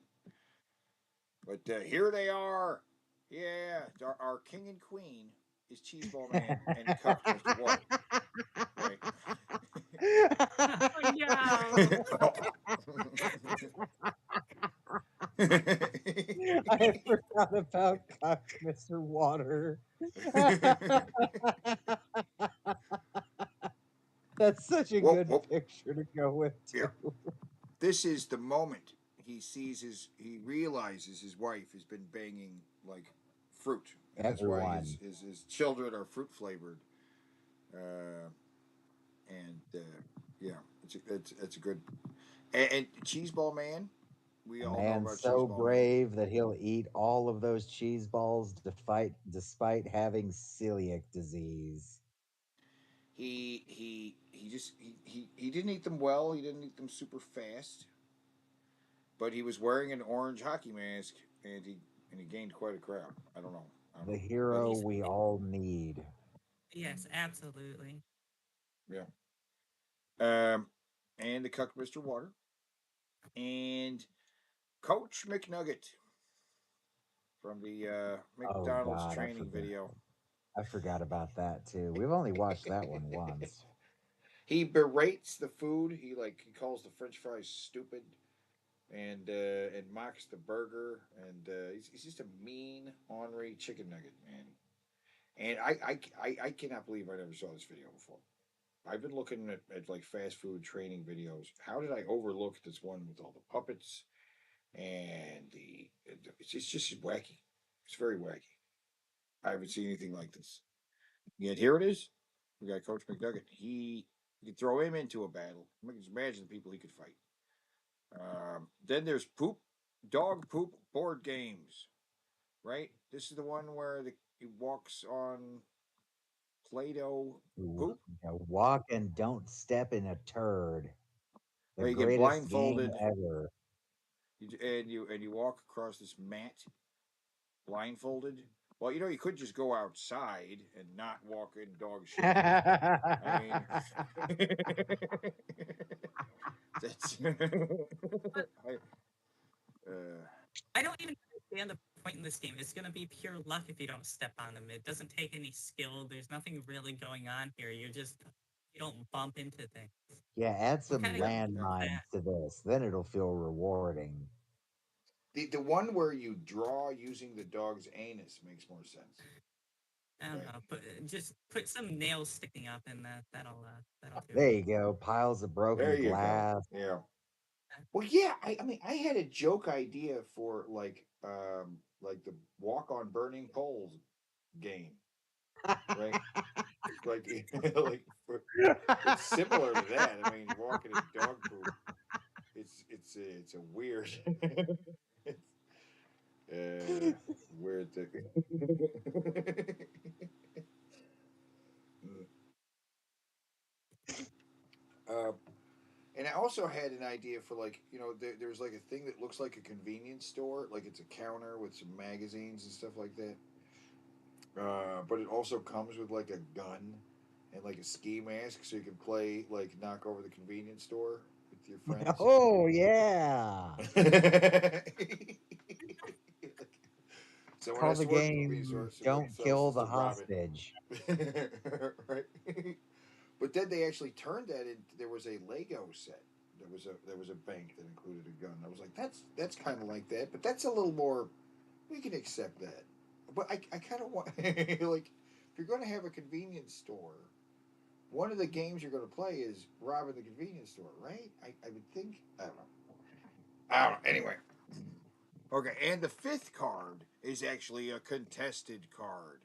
But here they are. Yeah, our king and queen is Cheese Ball Man and Cuck Mr. Water. Right. Oh no! I forgot about Cuck, Mr. Water. That's such a Whoa, good whoa. picture to go with, Yeah. too. This is the moment he realizes his wife has been banging like fruit, and that's why Everyone. his children are fruit flavored. Uh, and yeah, it's a good. And Cheeseball Man, we A all know man about so Cheeseball Man. brave that he'll eat all of those cheese balls despite having celiac disease. He didn't eat them well. He didn't eat them super fast, but he was wearing an orange hockey mask, and he gained quite a crowd. I don't know. The But hero we all need. Yes, absolutely. yeah. And the Cuck Mr. Water and Coach McNugget from the Oh McDonald's God, training video. I forgot about that too. We've only watched that one once. He berates the food. He calls the French fries stupid, and mocks the burger, and he's just a mean, ornery chicken nugget, man. And I cannot believe I never saw this video before. I've been looking at like fast food training videos. How did I overlook this one with all the puppets and it's just wacky. It's very wacky. I haven't seen anything like this. Yet here it is. We got Coach McNugget. You can throw him into a battle. Just imagine the people he could fight. Then there's dog poop board games. Right. This is the one where he walks on Play-Doh poop. Walk and don't step in a turd. The Right. You get greatest game blindfolded. ever. And you walk across this mat blindfolded. Well, you could just go outside and not walk in dog shit. I mean, that's. I don't even understand the point in this game. It's going to be pure luck if you don't step on them. It doesn't take any skill. There's nothing really going on here. You don't bump into things. Yeah, add What some kind of game is landmines that? to this. Then it'll feel rewarding. The one where you draw using the dog's anus makes more sense. I don't know. Just put some nails sticking up, and that'll do There it. you go. Piles of There broken you go. glass. Yeah. Well, yeah. I mean, I had a joke idea for like the walk on burning coals game, right? Like it's similar to that. I mean, walking in dog poop. It's a weird, weird thing. uh, and I also had an idea for there's like a thing that looks like a convenience store, like it's a counter with some magazines and stuff like that. But it also comes with like a gun and like a ski mask, so you can play like knock over the convenience store with your friends. Oh yeah. Someone Call has the to work at the convenience game store. Somebody Don't else Kill has the to rob Hostage. it. Right. But then they actually turned that into there was a Lego set. There was a bank that included a gun. I was like, that's kind of like that, but that's a little more. We can accept that. But I kind of want like if you're going to have a convenience store, one of the games you're going to play is robbing the convenience store, right? I would think. I don't know. I don't know. Anyway. Okay, and the fifth card is actually a contested card,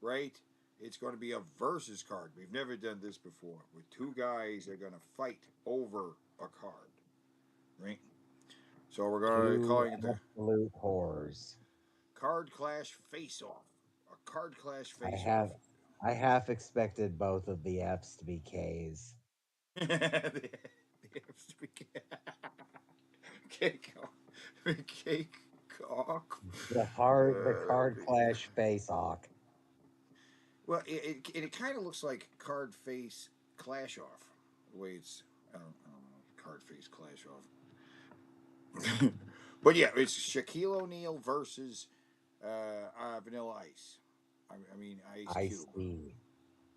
right? It's going to be a versus card. We've never done this before. With two guys that are going to fight over a card, right? So we're going to Two calling it the absolute horrors. Card Clash Face Off. A Card Clash I Face Off. have I half expected both of the F's to be K's. Cake cock. The card clash face off. Well, it kind of looks like card face Clash off. The way it's, I don't know, card face Clash off. But yeah, it's Shaquille O'Neal versus Vanilla Ice. I mean Ice Ice Cube, tea.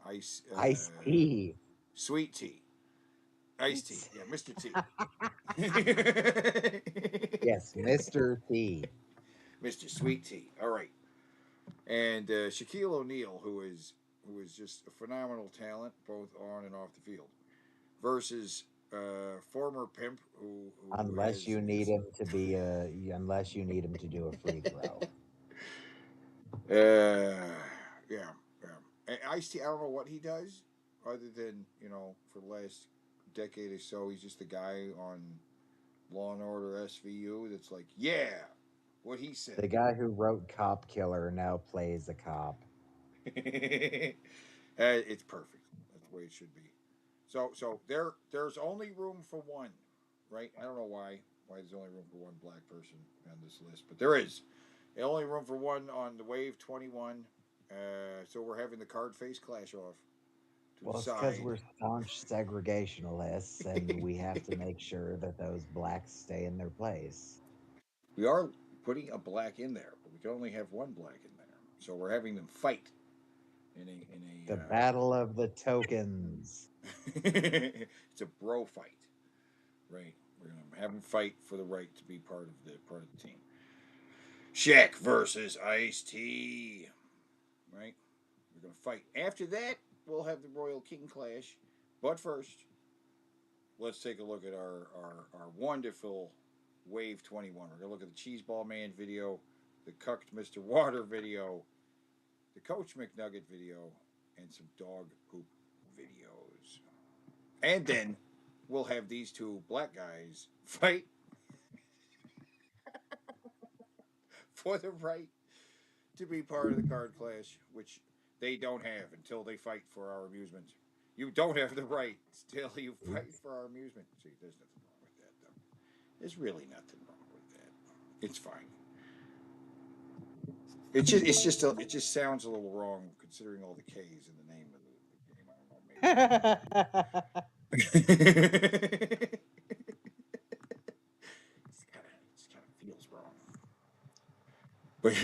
Ice, Ice tea. Sweet Tea, Ice Tea. Yeah, Mr. T. Yes, Mr. T. Mr. Sweet Tea. All right, and Shaquille O'Neal, who is just a phenomenal talent both on and off the field, versus former pimp who Unless you need him to be unless you need him to do a free throw. Yeah. And Ice T, I don't know what he does, other than for the last decade or so, he's just the guy on Law and Order SVU that's like, yeah, what he said. The guy who wrote Cop Killer now plays a cop. It's perfect. That's the way it should be. So there's only room for one, right? I don't know why there's only room for one black person on this list, but there is. Only room for one on the Wave 21. So we're having the card face Clash off. Well, it's because we're staunch segregationalists, and we have to make sure that those blacks stay in their place. We are putting a black in there, but we can only have one black in there. So we're having them fight in a the battle of the tokens. It's a bro fight, right? We're gonna have them fight for the right to be part of the team. Shaq versus Ice-T, right? We're gonna fight. After that, we'll have the Royal King Clash. But first, let's take a look at our wonderful Wave 21. We're gonna look at the Cheeseball Man video, the Cucked Mr. Water video, the Coach McNugget video, and some dog poop videos. And then we'll have these two black guys fight for the right to be part of the card clash, which they don't have until they fight for our amusement. You don't have the right till you fight for our amusement. See, there's nothing wrong with that, though. There's really nothing wrong with that. It's fine. It just sounds a little wrong considering all the K's in the name of the game. I don't know, maybe. It kind of feels wrong. But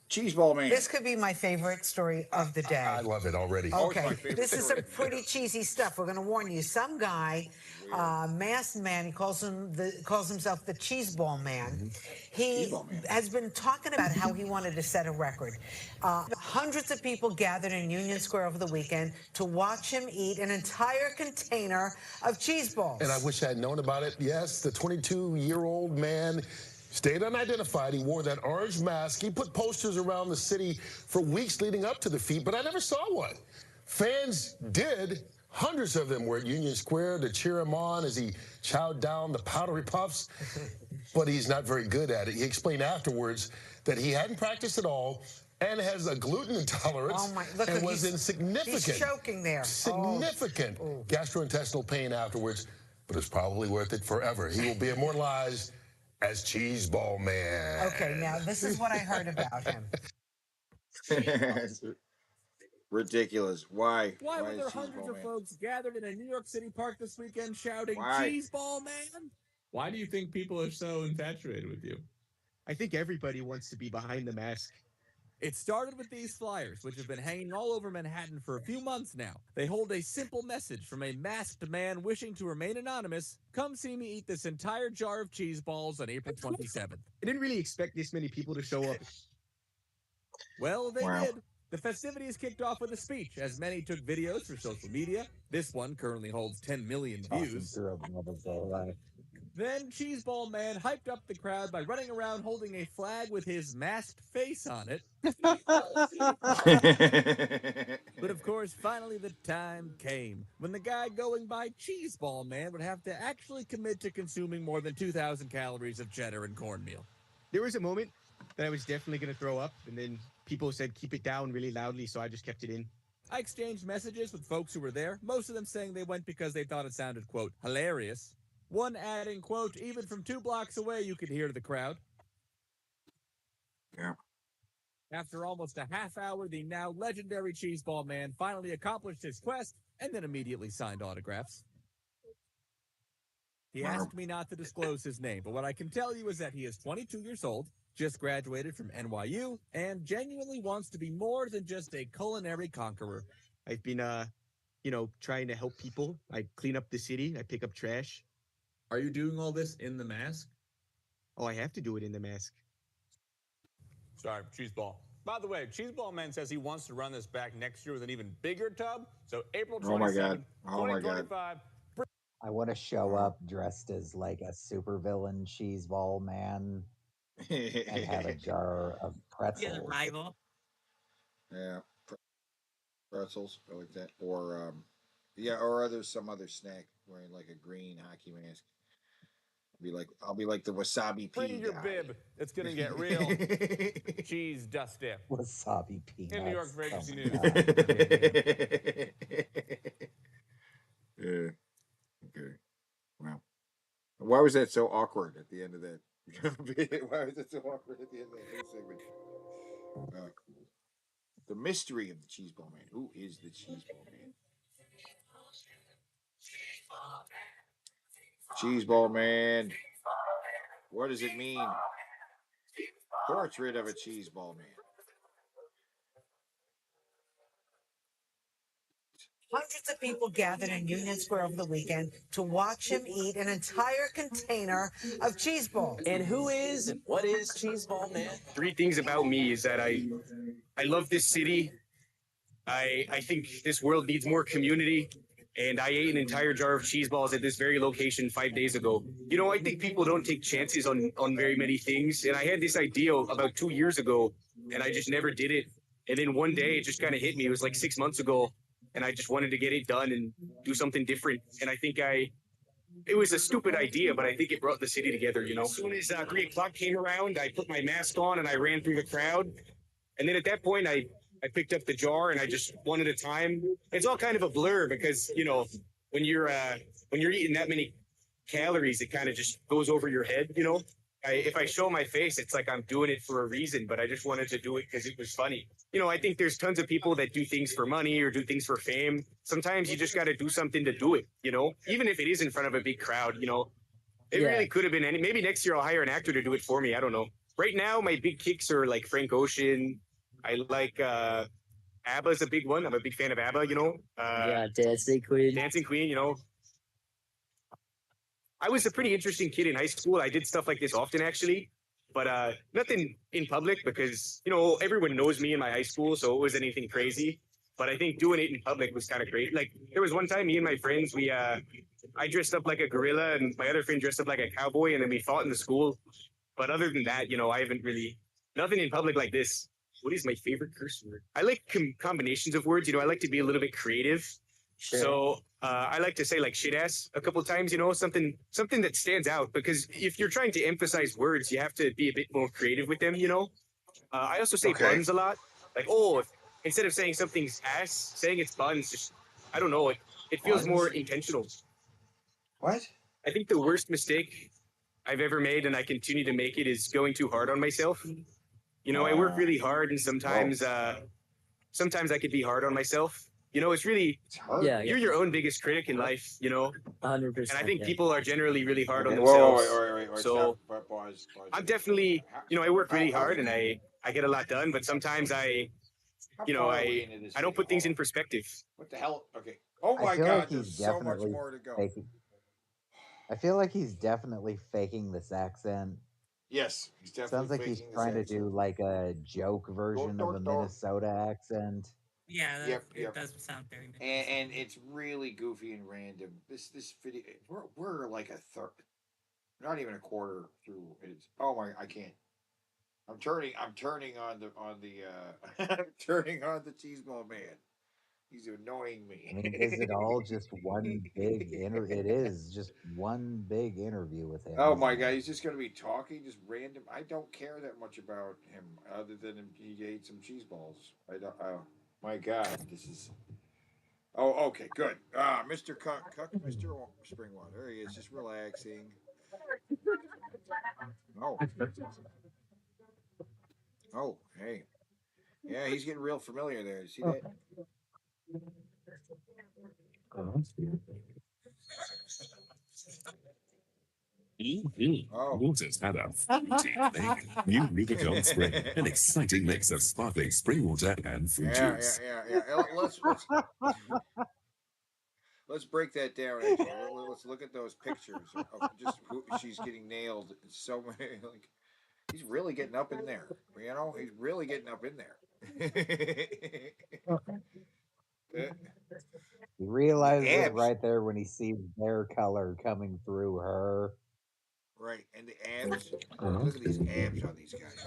Cheeseball Man. This could be my favorite story of the day. I love it already. Okay, this is some pretty cheesy stuff. We're going to warn you. Some guy, masked man, he calls himself the Cheeseball Man. He has been talking about how he wanted to set a record. Hundreds of people gathered in Union Square over the weekend to watch him eat an entire container of cheese balls. And I wish I had known about it. Yes, the 22-year-old man stayed unidentified. He wore that orange mask. He put posters around the city for weeks leading up to the feat, but I never saw one. Fans did. Hundreds of them were at Union Square to cheer him on as he chowed down the powdery puffs. But he's not very good at it. He explained afterwards that he hadn't practiced at all and has a gluten intolerance and was in significant, he's choking there. significant gastrointestinal pain afterwards, but it's probably worth it forever. He will be immortalized as Cheeseball Man. Okay, now this is what I heard about him. Ridiculous. Why? Why were there hundreds of folks gathered in a New York City park this weekend shouting, Cheeseball Man? Why do you think people are so infatuated with you? I think everybody wants to be behind the mask. It started with these flyers, which have been hanging all over Manhattan for a few months now. They hold a simple message from a masked man wishing to remain anonymous. Come see me eat this entire jar of cheese balls on April 27th. I didn't really expect this many people to show up. Well, they did. The festivities kicked off with a speech, as many took videos for social media. This one currently holds 10 million views. Then Cheeseball Man hyped up the crowd by running around holding a flag with his masked face on it. But of course, finally the time came when the guy going by Cheeseball Man would have to actually commit to consuming more than 2,000 calories of cheddar and cornmeal. There was a moment that I was definitely going to throw up, and then people said keep it down really loudly, so I just kept it in. I exchanged messages with folks who were there, most of them saying they went because they thought it sounded, quote, hilarious. One adding, quote, even from 2 blocks away you could hear the crowd. Yeah. After almost a half hour, the now legendary Cheeseball Man finally accomplished his quest and then immediately signed autographs. He asked me not to disclose his name, but what I can tell you is that he is 22 years old, just graduated from NYU, and genuinely wants to be more than just a culinary conqueror. I've been, trying to help people. I clean up the city. I pick up trash. Are you doing all this in the mask? Oh, I have to do it in the mask. Sorry, Cheeseball. By the way, Cheeseball Man says he wants to run this back next year with an even bigger tub. So April 27th, 2025. I want to show up dressed as like a supervillain Cheeseball Man and have a jar of pretzels. Yeah, rival. Yeah, pretzels, I like that. Or or there's some other snack wearing like a green hockey mask. I'll be like the wasabi pea Bring your guy. bib. It's gonna get real. Cheese dust dip. Wasabi peanuts. In New York for ABC News. Yeah. Okay. Wow. Why was that so awkward at the end of that? Why was that so awkward at the end of that news segment? The mystery of the Cheeseball Man. Who is the Cheeseball Man? Cheeseball Man. What does it mean? Portrait of a Cheeseball Man. Hundreds of people gathered in Union Square over the weekend to watch him eat an entire container of cheese balls. And who is and what is Cheeseball Man? 3 things about me is that I love this city. I think this world needs more community. And I ate an entire jar of cheese balls at this very location 5 days ago. I think people don't take chances on very many things. And I had this idea about 2 years ago, and I just never did it. And then one day it just kind of hit me. It was like 6 months ago, and I just wanted to get it done and do something different. And I think it was a stupid idea, but I think it brought the city together, As soon as 3 o'clock came around, I put my mask on and I ran through the crowd. And then at that point, I picked up the jar and I just one at a time. It's all kind of a blur because, when you're eating that many calories, it kind of just goes over your head, if I show my face, it's like I'm doing it for a reason, but I just wanted to do it because it was funny. I think there's tons of people that do things for money or do things for fame. Sometimes you just got to do something to do it, even if it is in front of a big crowd, It really could have been maybe next year I'll hire an actor to do it for me. I don't know. Right now, my big kicks are like Frank Ocean. I like ABBA's a big one. I'm a big fan of ABBA, Dancing Queen. Dancing Queen, I was a pretty interesting kid in high school. I did stuff like this often, actually, but nothing in public because, everyone knows me in my high school, so it wasn't anything crazy. But I think doing it in public was kind of great. Like, there was one time me and my friends, I dressed up like a gorilla and my other friend dressed up like a cowboy, and then we fought in the school. But other than that, I haven't really, nothing in public like this. What is my favorite curse word? I like combinations of words. I like to be a little bit creative. Sure. So I like to say like shit ass a couple times, something that stands out, because if you're trying to emphasize words, you have to be a bit more creative with them, I also say buns a lot. Like, instead of saying something's ass, saying it's buns, just, I don't know, it feels more intentional. What? I think the worst mistake I've ever made, and I continue to make it, is going too hard on myself. I work really hard, and sometimes I could be hard on myself. It's really, you're your own biggest critic in life, 100%. And I think people are generally really hard on Okay, themselves. wait, So stop. Pause. I'm definitely, I work really hard and I get a lot done, but sometimes I don't put things in perspective. What the hell? Okay. Oh my God, there's so much definitely more to go. I feel like he's definitely faking this accent. Yes, he's definitely Sounds like he's faking this trying to accent. do like a joke version of a Minnesota accent. Yeah, it does sound very Minnesota. And it's really goofy and random. This video, we're like a third, not even a quarter through. It's I can't. I'm turning on the I'm turning on the Cheeseball Man. He's annoying me. I mean, is it all just one big It is just one big interview with him. Oh my God, he's just going to be talking, just random. I don't care that much about him, other than he ate some cheese balls. I don't. Oh my God, this is. Oh, okay, good. Mr. Mr. Springwater, there he is, just relaxing. Oh. Oh, hey. Yeah, he's getting real familiar there. You see that? Oh. Water's had a fruity flavor. New Rubicon Spring, an exciting mix of sparkling spring water and fruit juice. Yeah. Let's break that down. Actually, let's look at those pictures of just who she's getting nailed. It's so many. Like, he's really getting up in there. You know, he's really getting up in there. He The realizes it abs, right there when he sees their color coming through her. right? And the abs. Look at these abs on these guys.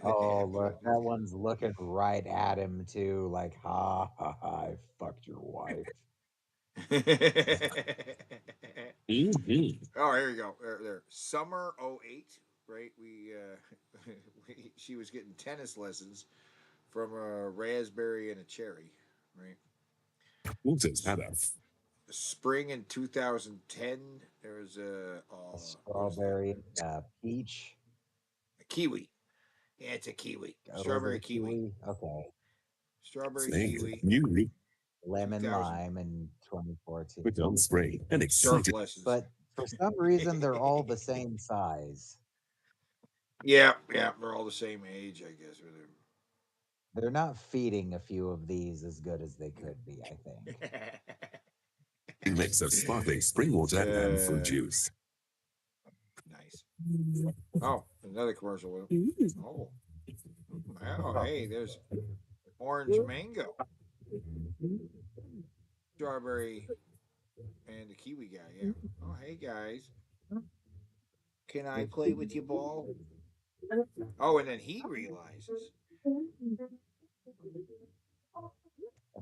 Oh, look, that one's looking right at him too, like, ha ha ha, I fucked your wife. Oh, here you go. There. Summer 08, right? She was getting tennis lessons from a raspberry and a cherry, right? Water's had a Spring in 2010, there was A what was that? strawberry, peach. A kiwi. Yeah, it's a kiwi. Oh, is it Strawberry a kiwi. kiwi? Okay. Strawberry kiwi. new Lemon 2000 lime in 2014. Rubicon Spring, an surf exciting. lessons. But for some reason, they're all the same size. Yeah, they're all the same age, I guess. They're not feeding a few of these as good as they could be, I think. Mix of sparkling spring water and fruit juice. Nice. Oh, another commercial. Oh, hey, there's orange mango, strawberry, and the kiwi guy. Yeah. Oh, hey guys, can I play with your ball? Oh, and then he realizes.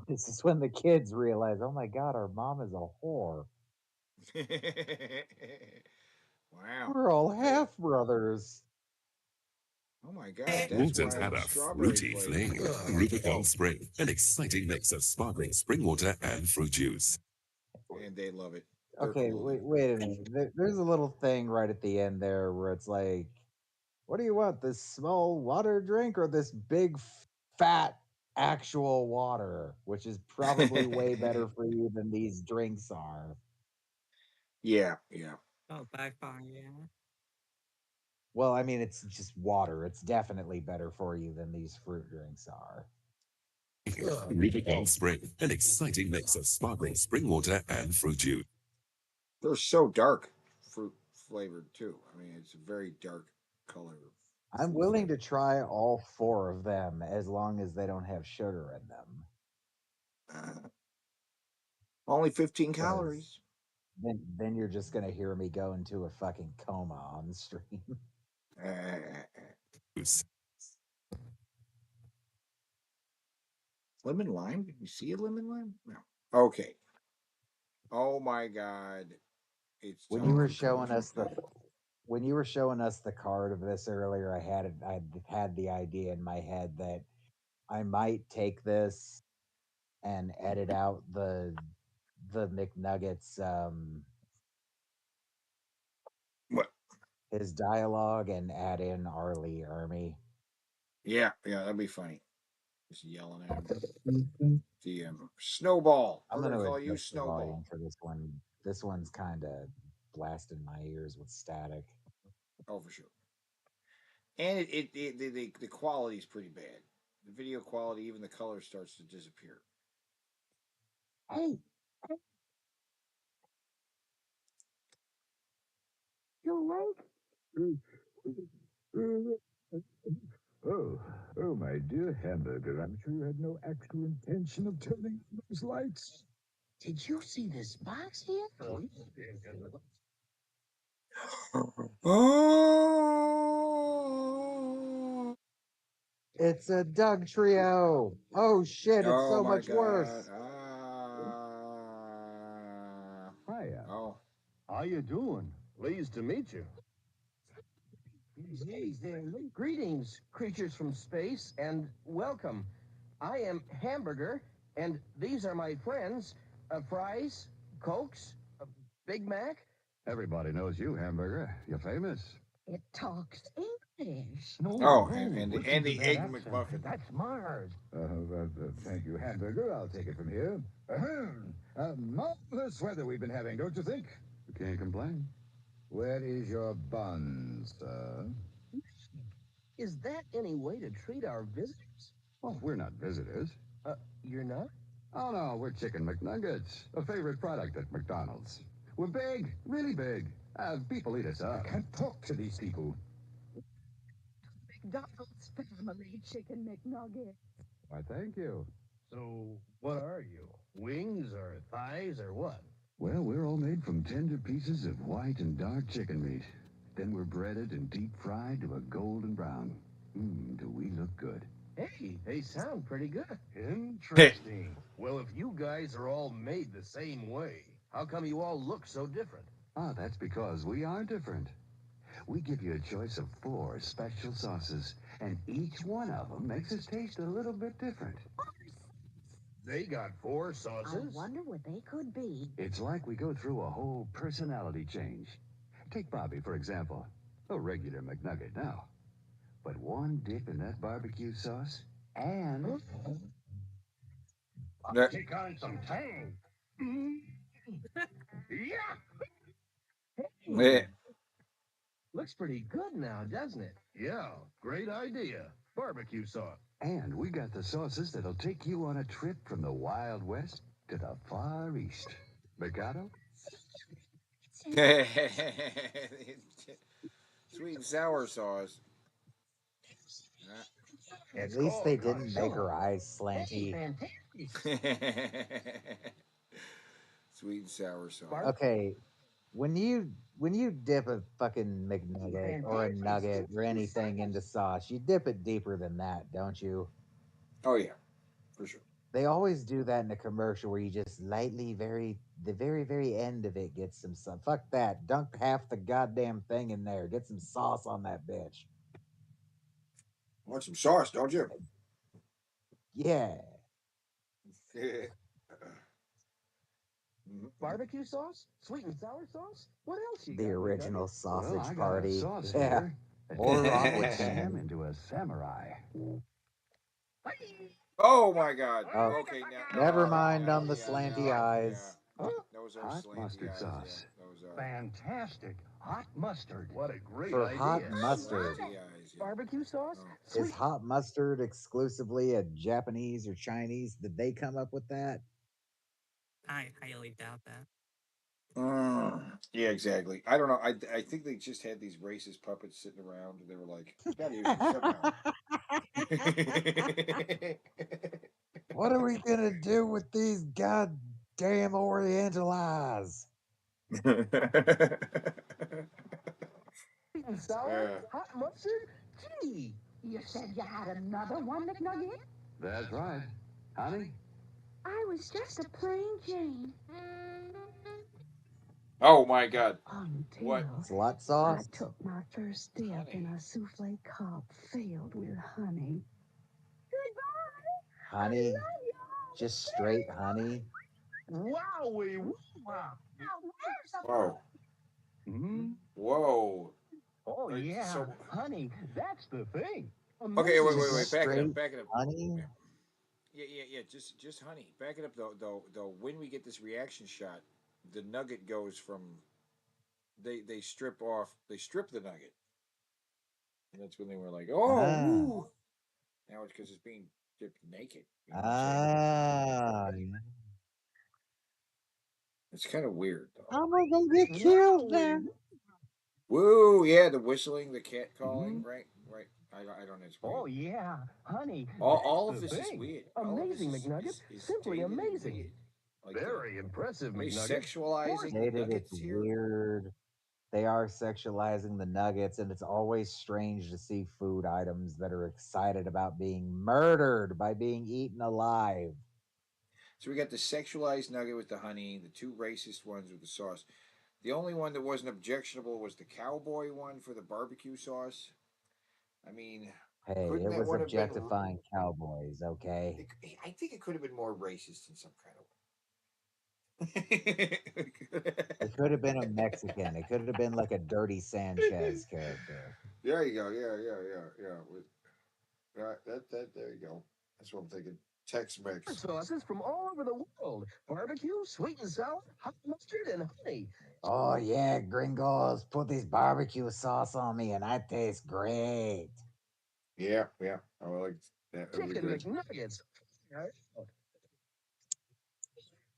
This is when the kids realize, oh my God, our mom is a whore. Wow. We're all half brothers. Oh my God, that's Water's why had a strawberry fruity flavor. flavor. Rubicon Spring, an exciting mix of sparkling spring water and fruit juice. And they love it. They're Okay, cool. wait a minute. There's a little thing right at the end there where it's like, what do you want? This small water drink or this big fat actual water, which is probably way better for you than these drinks are. Yeah. Oh, by far, yeah. Well, I mean, it's just water. It's definitely better for you than these fruit drinks are. Rubicon Spring, an exciting mix of sparkling spring water and fruit juice. They're so dark, fruit flavored too. I mean, it's a very dark color. I'm willing to try all four of them as long as they don't have sugar in them. Only 15 calories. Then you're just gonna hear me go into a fucking coma on the stream. Lemon lime? Did you see a lemon lime? No. Okay. Oh my God! It's when you were showing us the card of this earlier, I had the idea in my head that I might take this and edit out the McNuggets what? His dialogue and add in Arlie Ermy. Yeah, that'd be funny. Just yelling at him. The Snowball. I'm We're gonna gonna call you adjust the Snowball. volume for this one. This one's kind of blasting my ears with static. Oh, for sure. And the quality is pretty bad. The video quality, even the color starts to disappear. Hey, you awake? Oh, my dear Hamburger, I'm sure you had no actual intention of turning on those lights. Did you see this box here? Oh! It's a Doug trio. Oh shit! It's Oh so my much God! worse. Hiya. Oh. How you doing? Pleased to meet you. Greetings, creatures from space, and welcome. I am Hamburger, and these are my friends, Fries, Cokes, Big Mac. Everybody knows you, Hamburger. You're famous. It talks. Oh, and the egg McMuffin. That's Mars. Thank you, hamburger. I'll take it from here. Marvelous weather we've been having, don't you think? You can't complain. Where is your bun, sir? Is that any way to treat our visitors? Oh, we're not visitors. You're not? Oh, no, we're Chicken McNuggets, a favorite product at McDonald's. We're big, really big. People eat us up. I can't talk to these people. McDonald's family chicken McNugget. Why, thank you. So, what are you? Wings or thighs or what? Well, we're all made from tender pieces of white and dark chicken meat. Then we're breaded and deep fried to a golden brown. Do we look good? Hey, they sound pretty good. Interesting. Well, if you guys are all made the same way, how come you all look so different? Ah, that's because we are different. We give you a choice of 4 special sauces, and each one of them makes us taste a little bit different. They got 4 sauces? I wonder what they could be. It's like we go through a whole personality change. Take Bobby, for example. A regular McNugget now. But one dip in that barbecue sauce, and... Take on some tang. Yeah. Looks pretty good now, doesn't it? Yeah, great idea. Barbecue sauce. And we got the sauces that'll take you on a trip from the Wild West to the Far East. Mikado? Sweet and sour sauce. At least they didn't make her eyes slanty. Sweet and sour sauce. Okay, when you dip a fucking McNugget or a nugget or anything into sauce, you dip it deeper than that, don't you? Oh yeah, for sure. They always do that in a commercial where you just lightly, the very end of it gets some sauce. Fuck that. Dunk half the goddamn thing in there. Get some sauce on that bitch. Want some sauce, don't you? Yeah. Barbecue sauce? Sweet and sour sauce? What else you got? The original sausage Well, I got a party. sauce Yeah. here. More wrong with Sam him. into a samurai. Oh my God. Oh, okay, now. never mind on the slanty eyes. Those are Hot slanty mustard eyes. sauce. Yeah, those are. Fantastic. Hot mustard. What a great For idea. hot mustard. Slanty eyes, yeah. Barbecue sauce? Is hot mustard exclusively a Japanese or Chinese? Did they come up with that? I highly doubt that. Yeah, exactly. I don't know. I think they just had these racist puppets sitting around, and they were like, "We gotta use them somehow." What are we gonna do with these goddamn Oriental eyes? Sweet and sour? Hot mustard? Gee. You said you had another one, McNugget? That's right. Honey? I was just a plain Jane. Oh my God! Until What? Slut I sauce? took my first dip in a souffle cup filled with honey. Goodbye. Honey? Just straight honey? Wowie! Wow! Whoa! Whoa! Oh Right, yeah, so- honey, that's the thing. Okay, wait. Just Back it straight up. Back it up. honey? Yeah. Just honey. Back it up though. When we get this reaction shot, the nugget goes from. They strip the nugget, and that's when they were like, "Oh, woo." Now it's because it's being dipped naked. You know what I'm saying? It's kind of weird though. I'm gonna get killed now. Woo! Yeah, the whistling, the cat calling, right? I don't know. It's weird. Oh yeah, honey. All that's of this the is thing. weird. Amazing, McNugget. Simply dated and amazing. weird. Like Very impressive, Are you McNugget. sexualizing the Stated nuggets it's here? weird. They are sexualizing the nuggets, and it's always strange to see food items that are excited about being murdered by being eaten alive. So we got the sexualized nugget with the honey, the 2 racist ones with the sauce. The only one that wasn't objectionable was the cowboy one for the barbecue sauce. I mean, Hey, couldn't it that was one have been? objectifying cowboys, okay? I think it could have been more racist in some kind of way. It could have been a Mexican. It could have been like a Dirty Sanchez character. There you go. Yeah. That. There you go. That's what I'm thinking. Tex-Mex. Sauces from all over the world. Barbecue, sweet and sour, hot mustard, and honey. Oh yeah, gringos, put this barbecue sauce on me and I taste great. Yeah. I like that. That was Chicken good. McNuggets.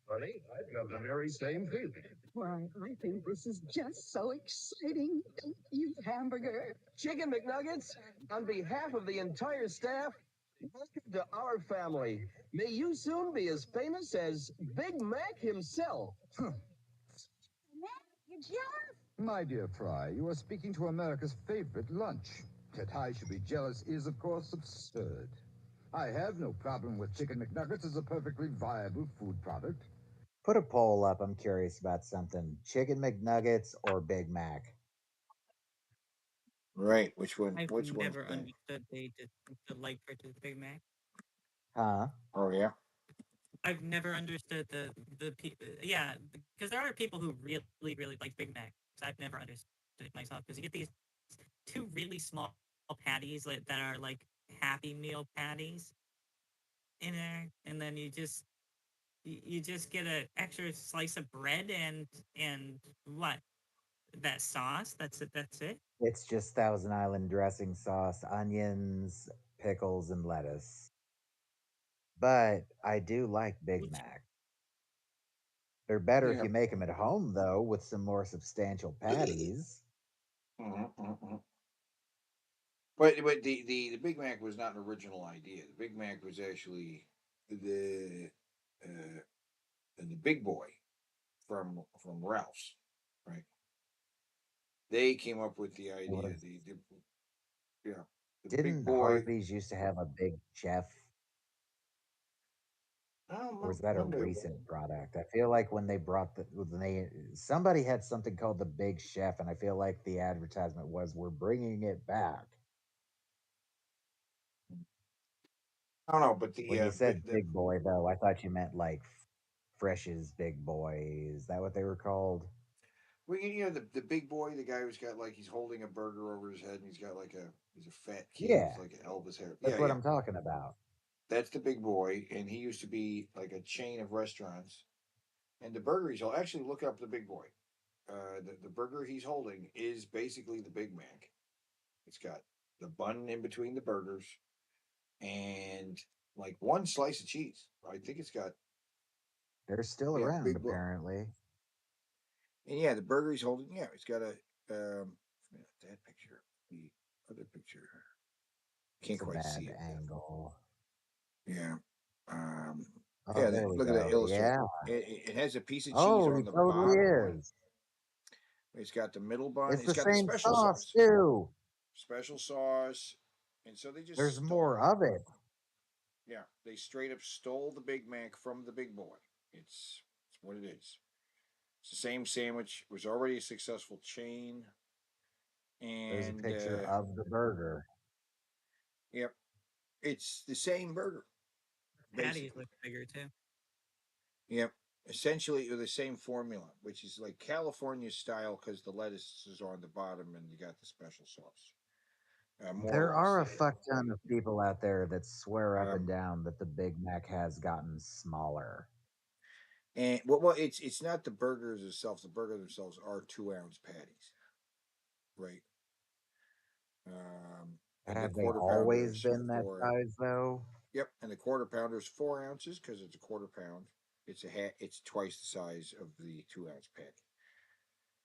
Honey, I've got the very same feeling. Why, I think this is just so exciting. Don't you, Hamburger? Chicken McNuggets, on behalf of the entire staff, welcome to our family. May you soon be as famous as Big Mac himself. Mac, you're jealous? My dear Fry, you are speaking to America's favorite lunch. That I should be jealous is, of course, absurd. I have no problem with Chicken McNuggets as a perfectly viable food product. Put a poll up. I'm curious about something. Chicken McNuggets or Big Mac? Right. Which one? I've Which one's never bad? understood the like versus Big Mac. Huh? Oh yeah. I've never understood yeah, because there are people who really like Big Macs. I've never understood it myself because you get these two really small patties that are like Happy Meal patties in there, and then you just get an extra slice of bread and what, that sauce. That's it. That's it. It's just Thousand Island dressing sauce, onions, pickles, and lettuce. But I do like Big Which Mac. They're better if Yeah. you make them at home, though, with some more substantial patties. Mm-hmm. But the Big Mac was not an original idea. The Big Mac was actually uh, the Big Boy from Ralph's, right? They came up with the It idea. was, Yeah, the Big didn't Boy. Harvey's used to have a big chef, I don't or was that a remember. recent product? I feel like when they somebody had something called the Big Chef, and I feel like the advertisement was we're bringing it back. I don't know, but When you said Big Boy, though, I thought you meant like Fresh's Big Boy. Is that what they were called? well, the Big Boy, the guy who's got like he's holding a burger over his head and he's a fat kid. He's Yeah, like an Elvis hair. that's Yeah, what yeah. I'm talking about. That's the Big Boy, and he used to be like a chain of restaurants. And the burger he'll actually look up the Big Boy. The burger he's holding is basically the Big Mac. It's got the bun in between the burgers and like one slice of cheese. I think it's got They're still yeah around, big boy. apparently. And yeah, the burger he's holding, yeah, it's got a that picture, the other picture. Can't It's a quite see bad it. angle. Yeah. Um, Oh, yeah, there we look at that go. illustrate. Yeah. It has a piece of cheese Oh, on he the totally bottom bun. is. It's got the middle bun. It's It's the got the same special sauce, sauce. too. Special sauce. And so they just There's stole more it. of it. Yeah, they straight up stole the Big Mac from the Big Boy. It's what it is. It's the same sandwich. It was already a successful chain, There's a and picture of the burger. yep, it's the same burger Patties basically. look bigger too. Yep, essentially the same formula, which is like California style because the lettuce is on the bottom and you got the special sauce. More There or less are a that. fuck ton of people out there that swear up and Um, down that the Big Mac has gotten smaller. and well, it's not the burgers themselves. The burgers themselves are 2 ounce patties, right? And the Have they quarter pounder always is been that 4. size, though? Yep, and the quarter pounder is 4 ounces because it's a quarter pound. It's twice the size of the 2 ounce patty,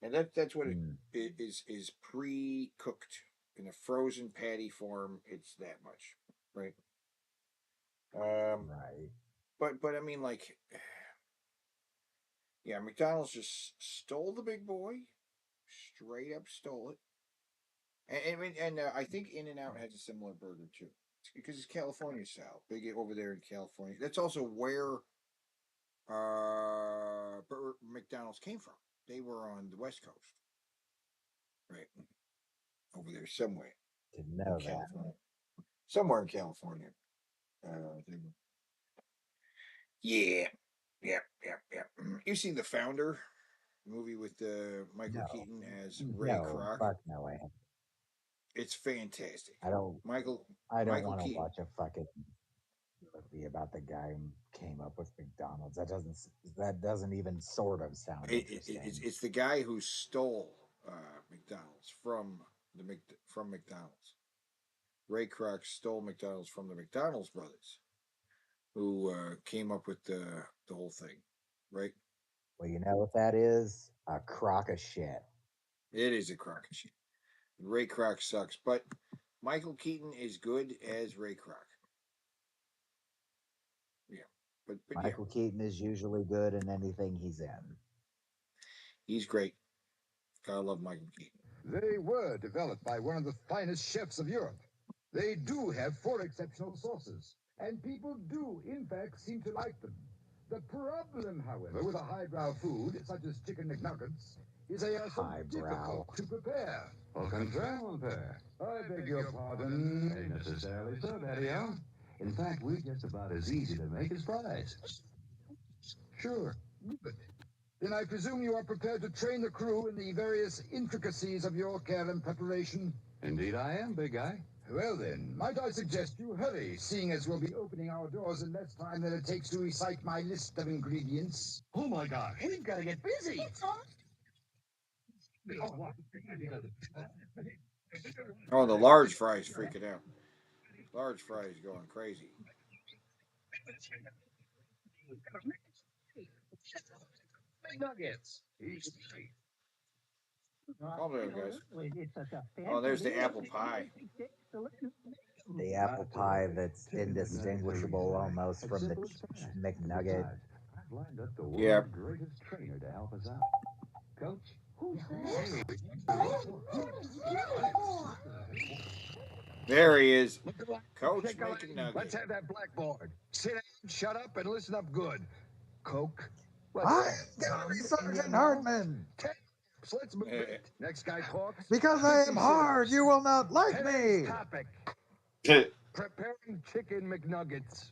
and that's what Hmm, it is pre cooked in a frozen patty form. It's that much, right? Um, right. but I mean, like, yeah, McDonald's just stole the Big Boy, straight up stole it, and I think In and Out has a similar burger too, because it's California style, big over there in California. That's also where McDonald's came from. They were on the West Coast, right over there somewhere Didn't in know that. California, somewhere in California. Yeah, Yeah, yeah, yeah. You've seen The Founder movie with Michael Keaton as Ray No, Kroc. fuck no, I haven't. It's fantastic. I don't. Michael I don't Michael want to Keaton. watch a fucking movie about the guy who came up with McDonald's. That doesn't even sort of sound interesting. It's the guy who stole McDonald's from McDonald's. Ray Kroc stole McDonald's from the McDonald's brothers, who came up with the whole thing, right? Well, you know what that is? A crock of shit. It is a crock of shit. Ray Kroc sucks, but Michael Keaton is good as Ray Kroc. Yeah, but yeah, Michael Keaton is usually good in anything he's in. he's great. Gotta love Michael Keaton. They were developed by one of the finest chefs of Europe. They do have 4 exceptional sauces, and people do, in fact, seem to like them. The problem, however, with a highbrow food such as chicken McNuggets is they are so difficult to prepare. Au contraire, mon père. I beg your pardon. Ain't necessarily so, Daddy-o. In fact, we're just about as easy to make as fries. Sure, good. Then I presume you are prepared to train the crew in the various intricacies of your care and preparation? Indeed I am, big guy. Well then, might I suggest you hurry, seeing as we'll be opening our doors in less time than it takes to recite my list of ingredients. Oh my gosh, we've got to get busy. Oh, the large fries freaking out. Large fries going crazy. Nuggets. Calm down, guys. Oh, there's the apple pie. The apple pie that's indistinguishable almost from the McNugget. I've lined up the Yeah. world's greatest trainer to help us out. Coach? There he is. Coach making nuggets. Let's have that blackboard. Sit down, shut up, and listen up good. Coke. I'm gonna be Sergeant Hartman. Let's move it. Next guy talks. Because I am hard, you will not like me. Topic. Preparing chicken McNuggets.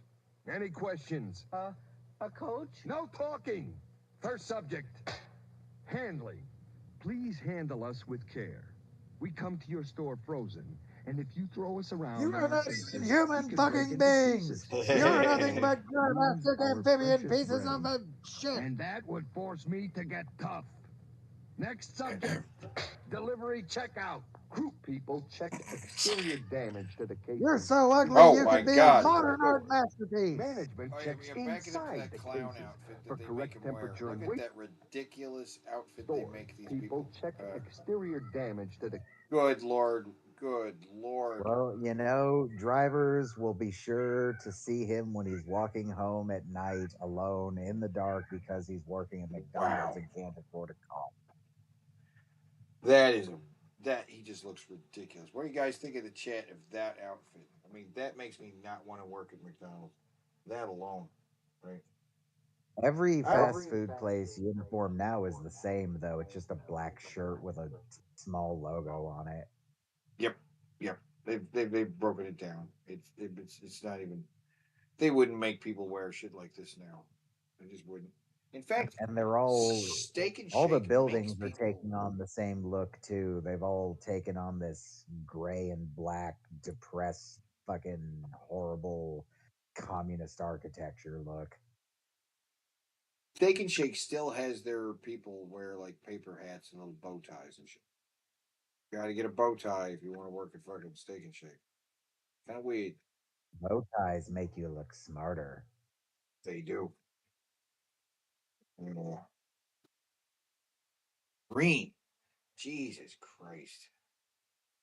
Any questions? A coach? No talking. First subject. Handling. Please handle us with care. We come to your store frozen, and if you throw us around, You are not even human fucking beings. You're nothing but plastic amphibian pieces of shit. And that would force me to get tough. Next subject. Delivery checkout. Crew people check exterior damage to the case. You're so ugly Oh you my could be God. a modern art masterpiece. Management Oh, yeah, checks back into inside that the clown cases outfit that for they correct make him wear. temperature Look and at weight. that ridiculous outfit Store. they make these people. Check exterior damage to the. Good Lord. Good Lord. Well, you know, drivers will be sure to see him when he's walking home at night alone in the dark because he's working at McDonald's and can't afford a car. That he just looks ridiculous. What do you guys think of the chat of that outfit? I mean, that makes me not want to work at McDonald's. That alone, right? Every fast food place uniform now is the same, though. It's just a black shirt with a small logo on it. Yep, yep. They've broken it down. It's not even. They wouldn't make people wear shit like this now. They just wouldn't. In fact, And they're all Steak and the Shake buildings makes are people. taking on the same look too. They've all taken on this gray and black, depressed, fucking horrible communist architecture look. Steak and Shake still has their people wear like paper hats and little bow ties and shit. You gotta get a bow tie if you want to work at fucking Steak and Shake. Kind of weird. Bow ties make you look smarter. They do. Yeah. Green. Jesus Christ.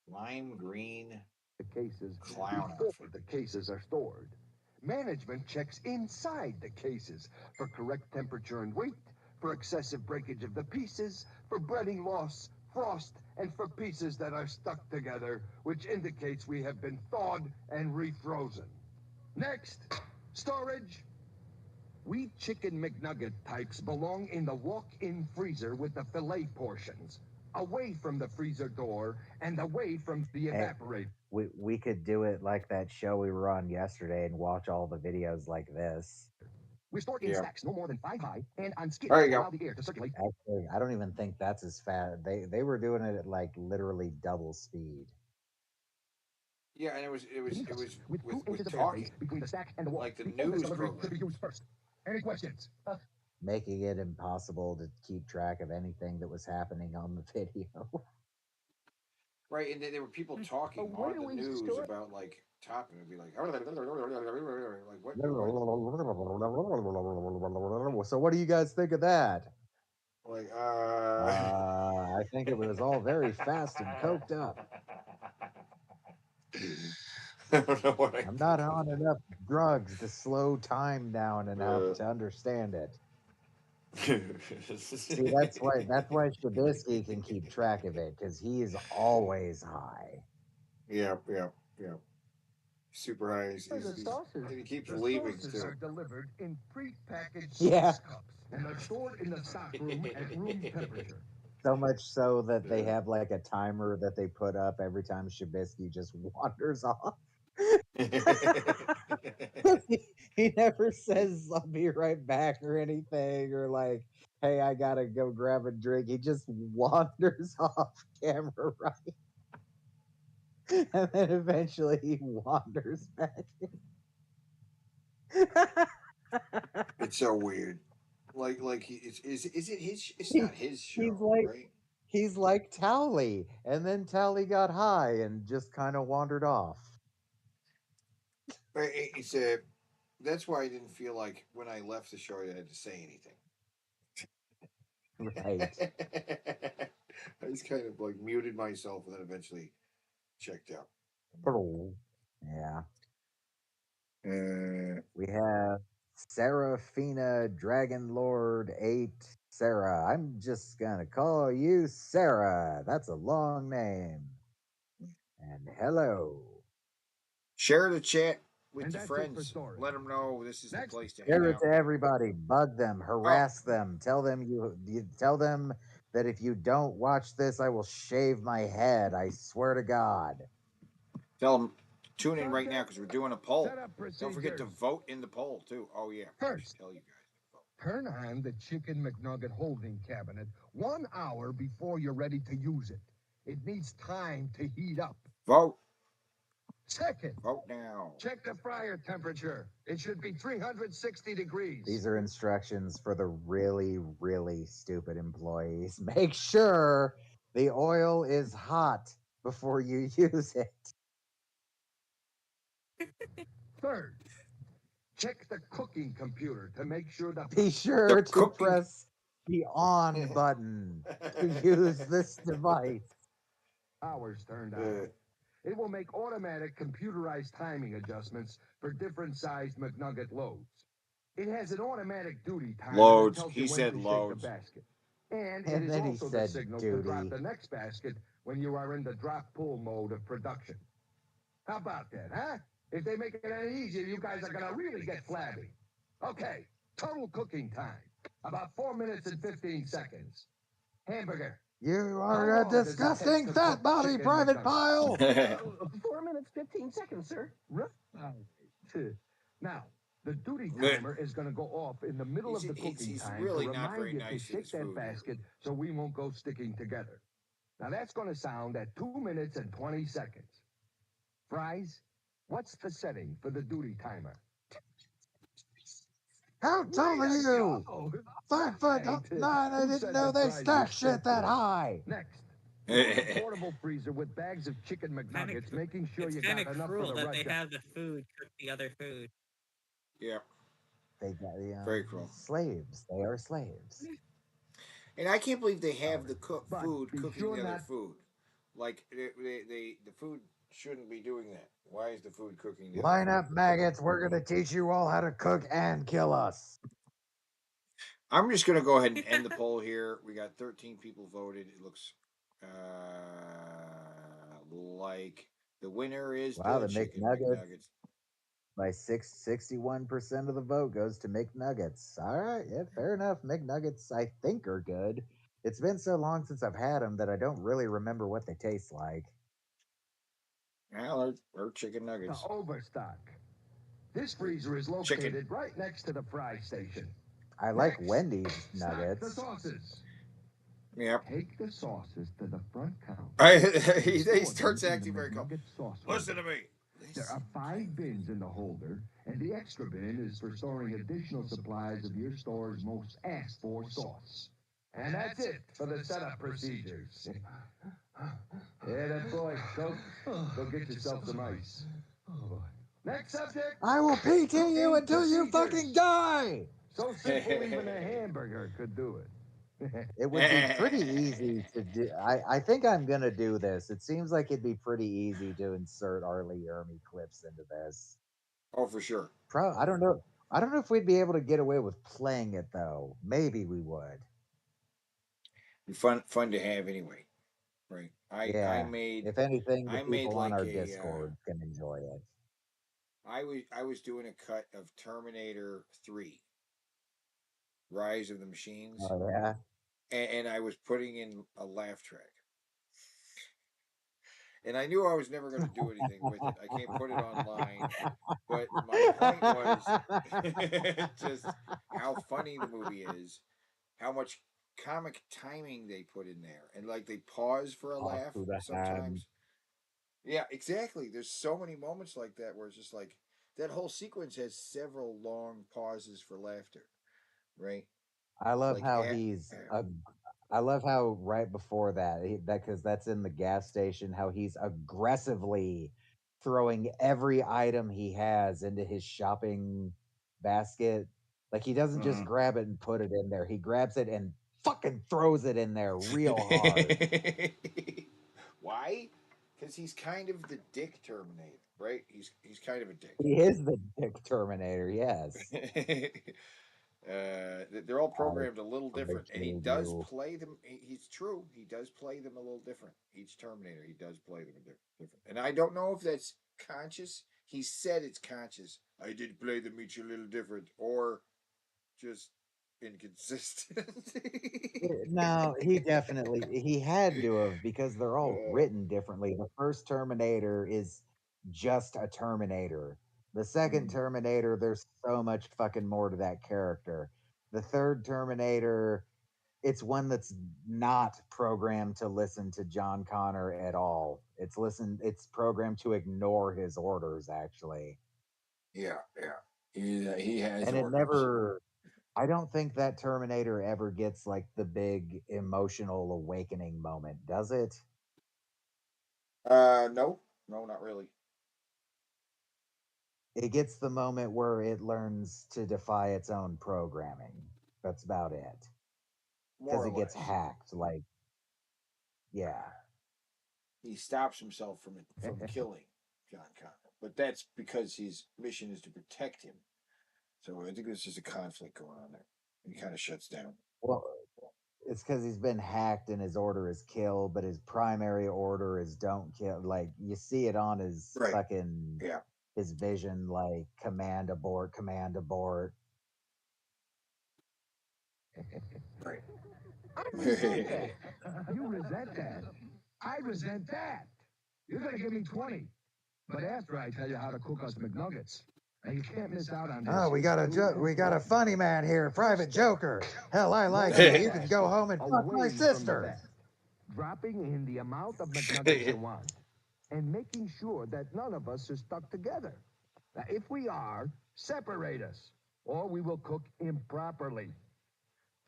Lime green. The cases Clown before outfit. the cases are stored. Management checks inside the cases for correct temperature and weight, for excessive breakage of the pieces, for breading loss, frost, and for pieces that are stuck together, which indicates we have been thawed and refrozen. Next, storage. We chicken McNugget types belong in the walk-in freezer with the fillet portions, away from the freezer door and away from the evaporator. We could do it like that show we were on yesterday and watch all the videos like this. We're stored in stacks no more than 5 high and on skids There to you allow go. the air to circulate. Actually, I don't even think that's as fast. They were doing it at like literally double speed. Yeah, and it was With 2 inches with of talking, airspace between the stack and the wall. like the The oldest news delivery should program. be used first. Any questions? Making it impossible to keep track of anything that was happening on the video. Right, and there were people talking where on do the we news store- about like topping. It'd be like what? So, what do you guys think of that? Like I think it was all very fast and coked up. I don't know what I'm not on enough drugs to slow time down enough to understand it. See, that's why Shabisky can keep track of it, because he is always high. Yeah. Super high. And he keeps leaving too. Are delivered in pre-packaged Yeah. sauce cups and are stored in the stock room at room temperature. So much so that they have like a timer that they put up every time Shabisky just wanders off. he never says I'll be right back or anything, or like, hey, I gotta go grab a drink. He just wanders off camera, right? And then eventually he wanders back in. It's so weird. Like is it his? It's not his show, right? He's like Towley, and then Towley got high and just kind of wandered off. But it's a. That's why I didn't feel like when I left the show I had to say anything. Right. I just kind of like muted myself and then eventually checked out. Yeah. Uh, We have Seraphina Dragon Lord 8 Sarah. I'm just gonna call you Sarah. That's a long name. And hello. Share the chat with And your that's it for friends. story. Let them know this is the place to hang Share it out. to everybody. Bug them. Harass them. Tell them you tell them that if you don't watch this, I will shave my head. I swear to God. Tell them tune in right now because we're doing a poll. Set up Don't forget to procedures. vote in the poll too. Oh yeah. First, tell you guys. Turn on the Chicken McNugget holding cabinet 1 hour before you're ready to use it. It needs time to heat up. Vote. Second, vote now. Check the fryer temperature. It should be 360 degrees. These are instructions for the really, really stupid employees. Make sure the oil is hot before you use it. Third, check the cooking computer to make sure the Be sure to press the on button to use this device. Hours turned on. It will make automatic computerized timing adjustments for different sized McNugget loads. It has an automatic duty timer Loads. that tells He you when said to loads. shake the basket. And And it is then he also said the signal to duty. drop the next basket when you are in the drop pull mode of production. How about that, huh? If they make it any easier, you guys are gonna really get flabby. Okay, total cooking time. About 4 minutes and 15 seconds. Hamburger. You How are a long does it disgusting take to fat cook body, chicken Private McNuggets? Pile. 4 minutes, 15 seconds, sir. Right. Now, the duty timer is going to go off in the middle of the cooking he's time really to not remind very you nice to to his shake that food here. basket so we won't go sticking together. Now, that's going to sound at 2 minutes and 20 seconds. Fries, what's the setting for the duty timer? How tall are you? 5'9". I Who didn't said know that they fries stack were shit that so high. Next, load a portable freezer with bags of chicken McNuggets, making sure It's you kind got of enough for cruel the that rush they hour. have the food cook the other food. Yeah. They got Very cruel. slaves. They are slaves. And I can't believe they have the food be cooking sure the other not- food. Like the food shouldn't be doing that. Why is the food cooking the other Line food? up, maggots. We're going to teach you all how to cook and kill us. I'm just going to go ahead and end the poll here. We got 13 people voted. It looks like the winner is Wow, the the chicken McNuggets. McNuggets. By 61% of the vote goes to McNuggets. All right, yeah, fair enough. McNuggets, I think, are good. It's been so long since I've had them that I don't really remember what they taste like. Well, they're chicken nuggets. The overstock. This freezer is located right next to the fry station. I like Next, Wendy's stock the nuggets. sauces. Yep. Take the sauces to the front counter. He starts acting very calm. Listen to me. There are 5 bins in the holder, and the extra bin is for storing additional supplies of your store's most asked for sauce. And that's it for the setup procedures. Yeah, that boy, go get yourself some ice. Next subject. I will PT you until you fucking die. So simple, even a hamburger could do it. It would be pretty easy to do. I think I'm gonna do this. It seems like it'd be pretty easy to insert Arlie Ermy clips into this. Oh, for sure. I don't know. I don't know if we'd be able to get away with playing it though. Maybe we would. Be fun to have anyway. Right. I Yeah. made If anything, the I made people on like our a Discord can enjoy it. I was doing a cut of Terminator 3, Rise of the Machines. Oh yeah. And I was putting in a laugh track. And I knew I was never going to do anything with it. I can't put it online. But my point was just how funny the movie is, how much comic timing they put in there. And like they pause for a laugh sometimes. Yeah, exactly. There's so many moments like that where it's just like that whole sequence has several long pauses for laughter, right? I love Like how I love how right before that, because that's in the gas station, how he's aggressively throwing every item he has into his shopping basket. Like he doesn't just grab it and put it in there. He grabs it and fucking throws it in there real hard. Why? Because he's kind of the dick Terminator, right? He's kind of a dick. He is the dick Terminator, yes. They're all programmed a little different, and he does play them. He's true. He does play them a little different. Each Terminator, he does play them different. And I don't know if that's conscious. He said it's conscious. I did play them each a little different, or just inconsistent. No, he had to have, because they're all written differently. The first Terminator is just a Terminator. The second Terminator, there's so much fucking more to that character. The third Terminator, it's one that's not programmed to listen to John Connor at all. It's programmed to ignore his orders, actually. Yeah. He has And orders. I don't think that Terminator ever gets like the big emotional awakening moment, does it? No, not really. It gets the moment where it learns to defy its own programming. That's about it. Because it gets hacked. Like, yeah. He stops himself from killing John Connor, but that's because his mission is to protect him. So I think there's just a conflict going on there. He kind of shuts down. Well, it's because he's been hacked and his order is kill, but his primary order is don't kill. Like you see it on his fucking his vision, like command abort, command abort. Right. I resent that. You resent that. I resent that. You're gonna give me 20, but after I tell you how to cook us McNuggets. Now you can't miss out on this. Oh, we got a funny man here, Private Joker. Hell, I like you. You can go home and fuck my sister. Dropping in the amount of McNuggets you want, and making sure that none of us are stuck together. Now, if we are, separate us, or we will cook improperly.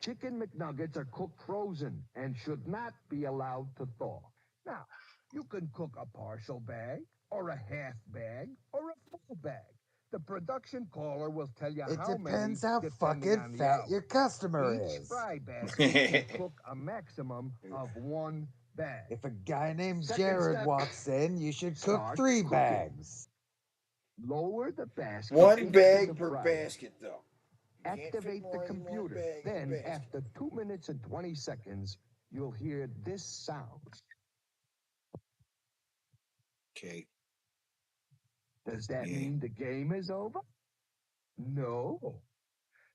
Chicken McNuggets are cooked frozen and should not be allowed to thaw. Now, you can cook a partial bag, or a half bag, or a full bag. The production caller will tell you It how depends many, how depending fucking on the fat hour. your customer Each is. fry basket can cook a maximum of 1 bag. If a guy named Second Jared step, walks in, you should cook start 3 cooking. bags. Lower the basket. 1 into bag the per fryer. basket, though. Activate the computer. Then, after 2 minutes and 20 seconds, you'll hear this sound. Okay. Does that mean the game is over? No.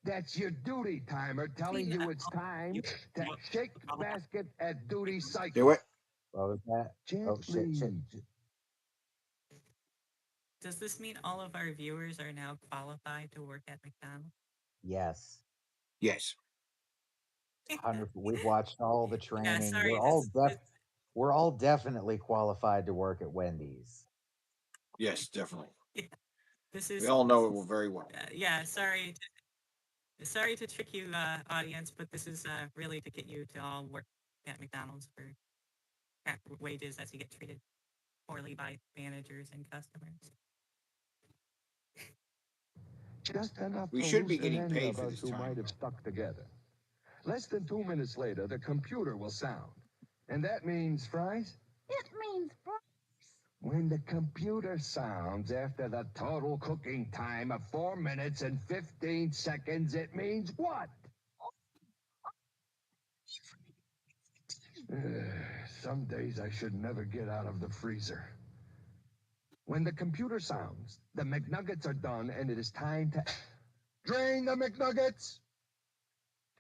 That's your duty timer telling you it's time to shake the basket at duty cycle. Do it. What was that? Gently. Oh, shit. Does this mean all of our viewers are now qualified to work at McDonald's? Yes. Yes. 100. We've watched all the Yeah, training. sorry. We're all definitely qualified to work at Wendy's. Yes, definitely. Yeah, this is. We all know it very well. Yeah, sorry. Sorry to trick you, audience, but this is really to get you to all work at McDonald's for wages as you get treated poorly by managers and customers. Just enough We to should be loosen getting any paid of for us this who time, might have though. stuck together. Less than 2 minutes later, the computer will sound. And that means, Fries? It means When the computer sounds after the total cooking time of 4 minutes and 15 seconds, it means what? Some days I should never get out of the freezer. When the computer sounds, the McNuggets are done and it is time to drain the McNuggets.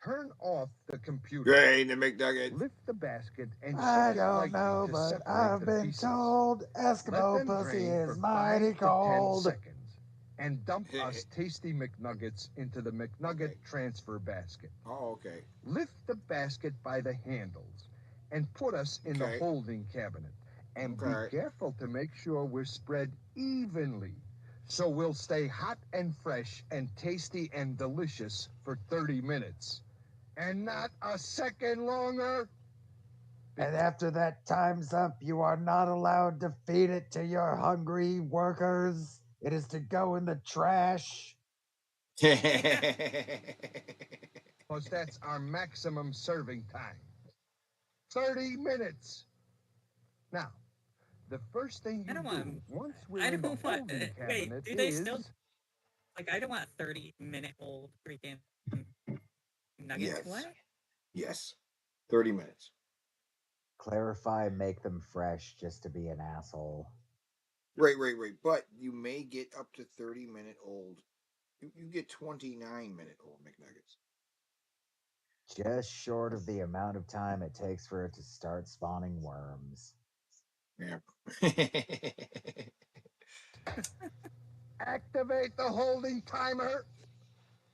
Turn off the computer. Drain the McNuggets. Lift the basket and I shake it don't lightly know, to but separate I've the been pieces. told Let Eskimo them pussy drain is for mighty 5 to 10 cold. seconds and dump us tasty McNuggets into the McNugget transfer basket. Oh, okay. Lift the basket by the handles and put us in the holding cabinet. And be careful to make sure we're spread evenly, so we'll stay hot and fresh and tasty and delicious for 30 minutes. And not a second longer. And after that time's up, you are not allowed to feed it to your hungry workers. It is to go in the trash. Because that's our maximum serving time. 30 minutes. Now, the first thing you do once we're in the holding cabinet do they is... still... Like, I don't want 30-minute-old freaking nuggets. Yes. What? Yes. 30 minutes. Clarify, make them fresh just to be an asshole. Right. But you may get up to 30-minute-old. You get 29-minute-old McNuggets. Just short of the amount of time it takes for it to start spawning worms. Yeah. Activate the holding timer,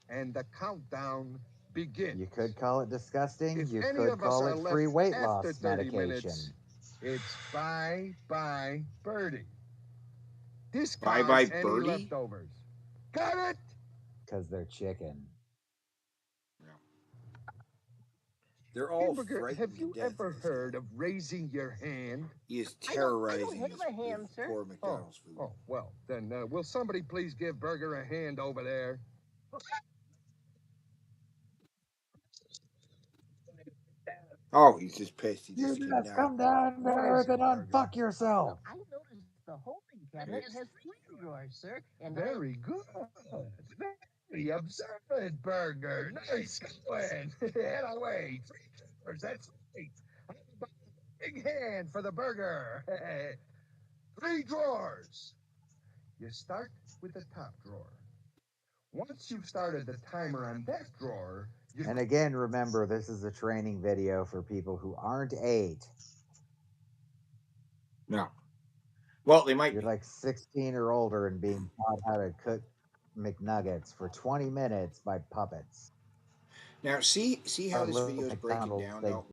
and the countdown begins. You could call it disgusting. If You any could of us call are it left free weight after loss 30 medication. minutes, it's bye-bye birdie. Bye Discard bye any birdie? leftovers. Got it? Because they're chicken. They're all Hamburger, frightened have you to death. ever heard of raising your hand? He is I terrorizing don't his have a hand, sir. poor McDonald's food. Oh, well, then will somebody please give Burger a hand over there? Oh, he's just pissed. He You just came just down. come down to What is earth it, and unfuck yourself. I noticed the holding cabinet has 3 drawers, sir. And Very good. Very observant, Burger. Nice going. Head away. 3 drawers, that's right. Big hand for the Burger. 3 drawers. You start with the top drawer. Once you've started the timer on that drawer, And again, remember, this is a training video for people who aren't 8. No. Well, they might You're be. like 16 or older and being taught how to cook McNuggets for 20 minutes by puppets. Now, see how Our this little video is breaking McDonald's, down, they though?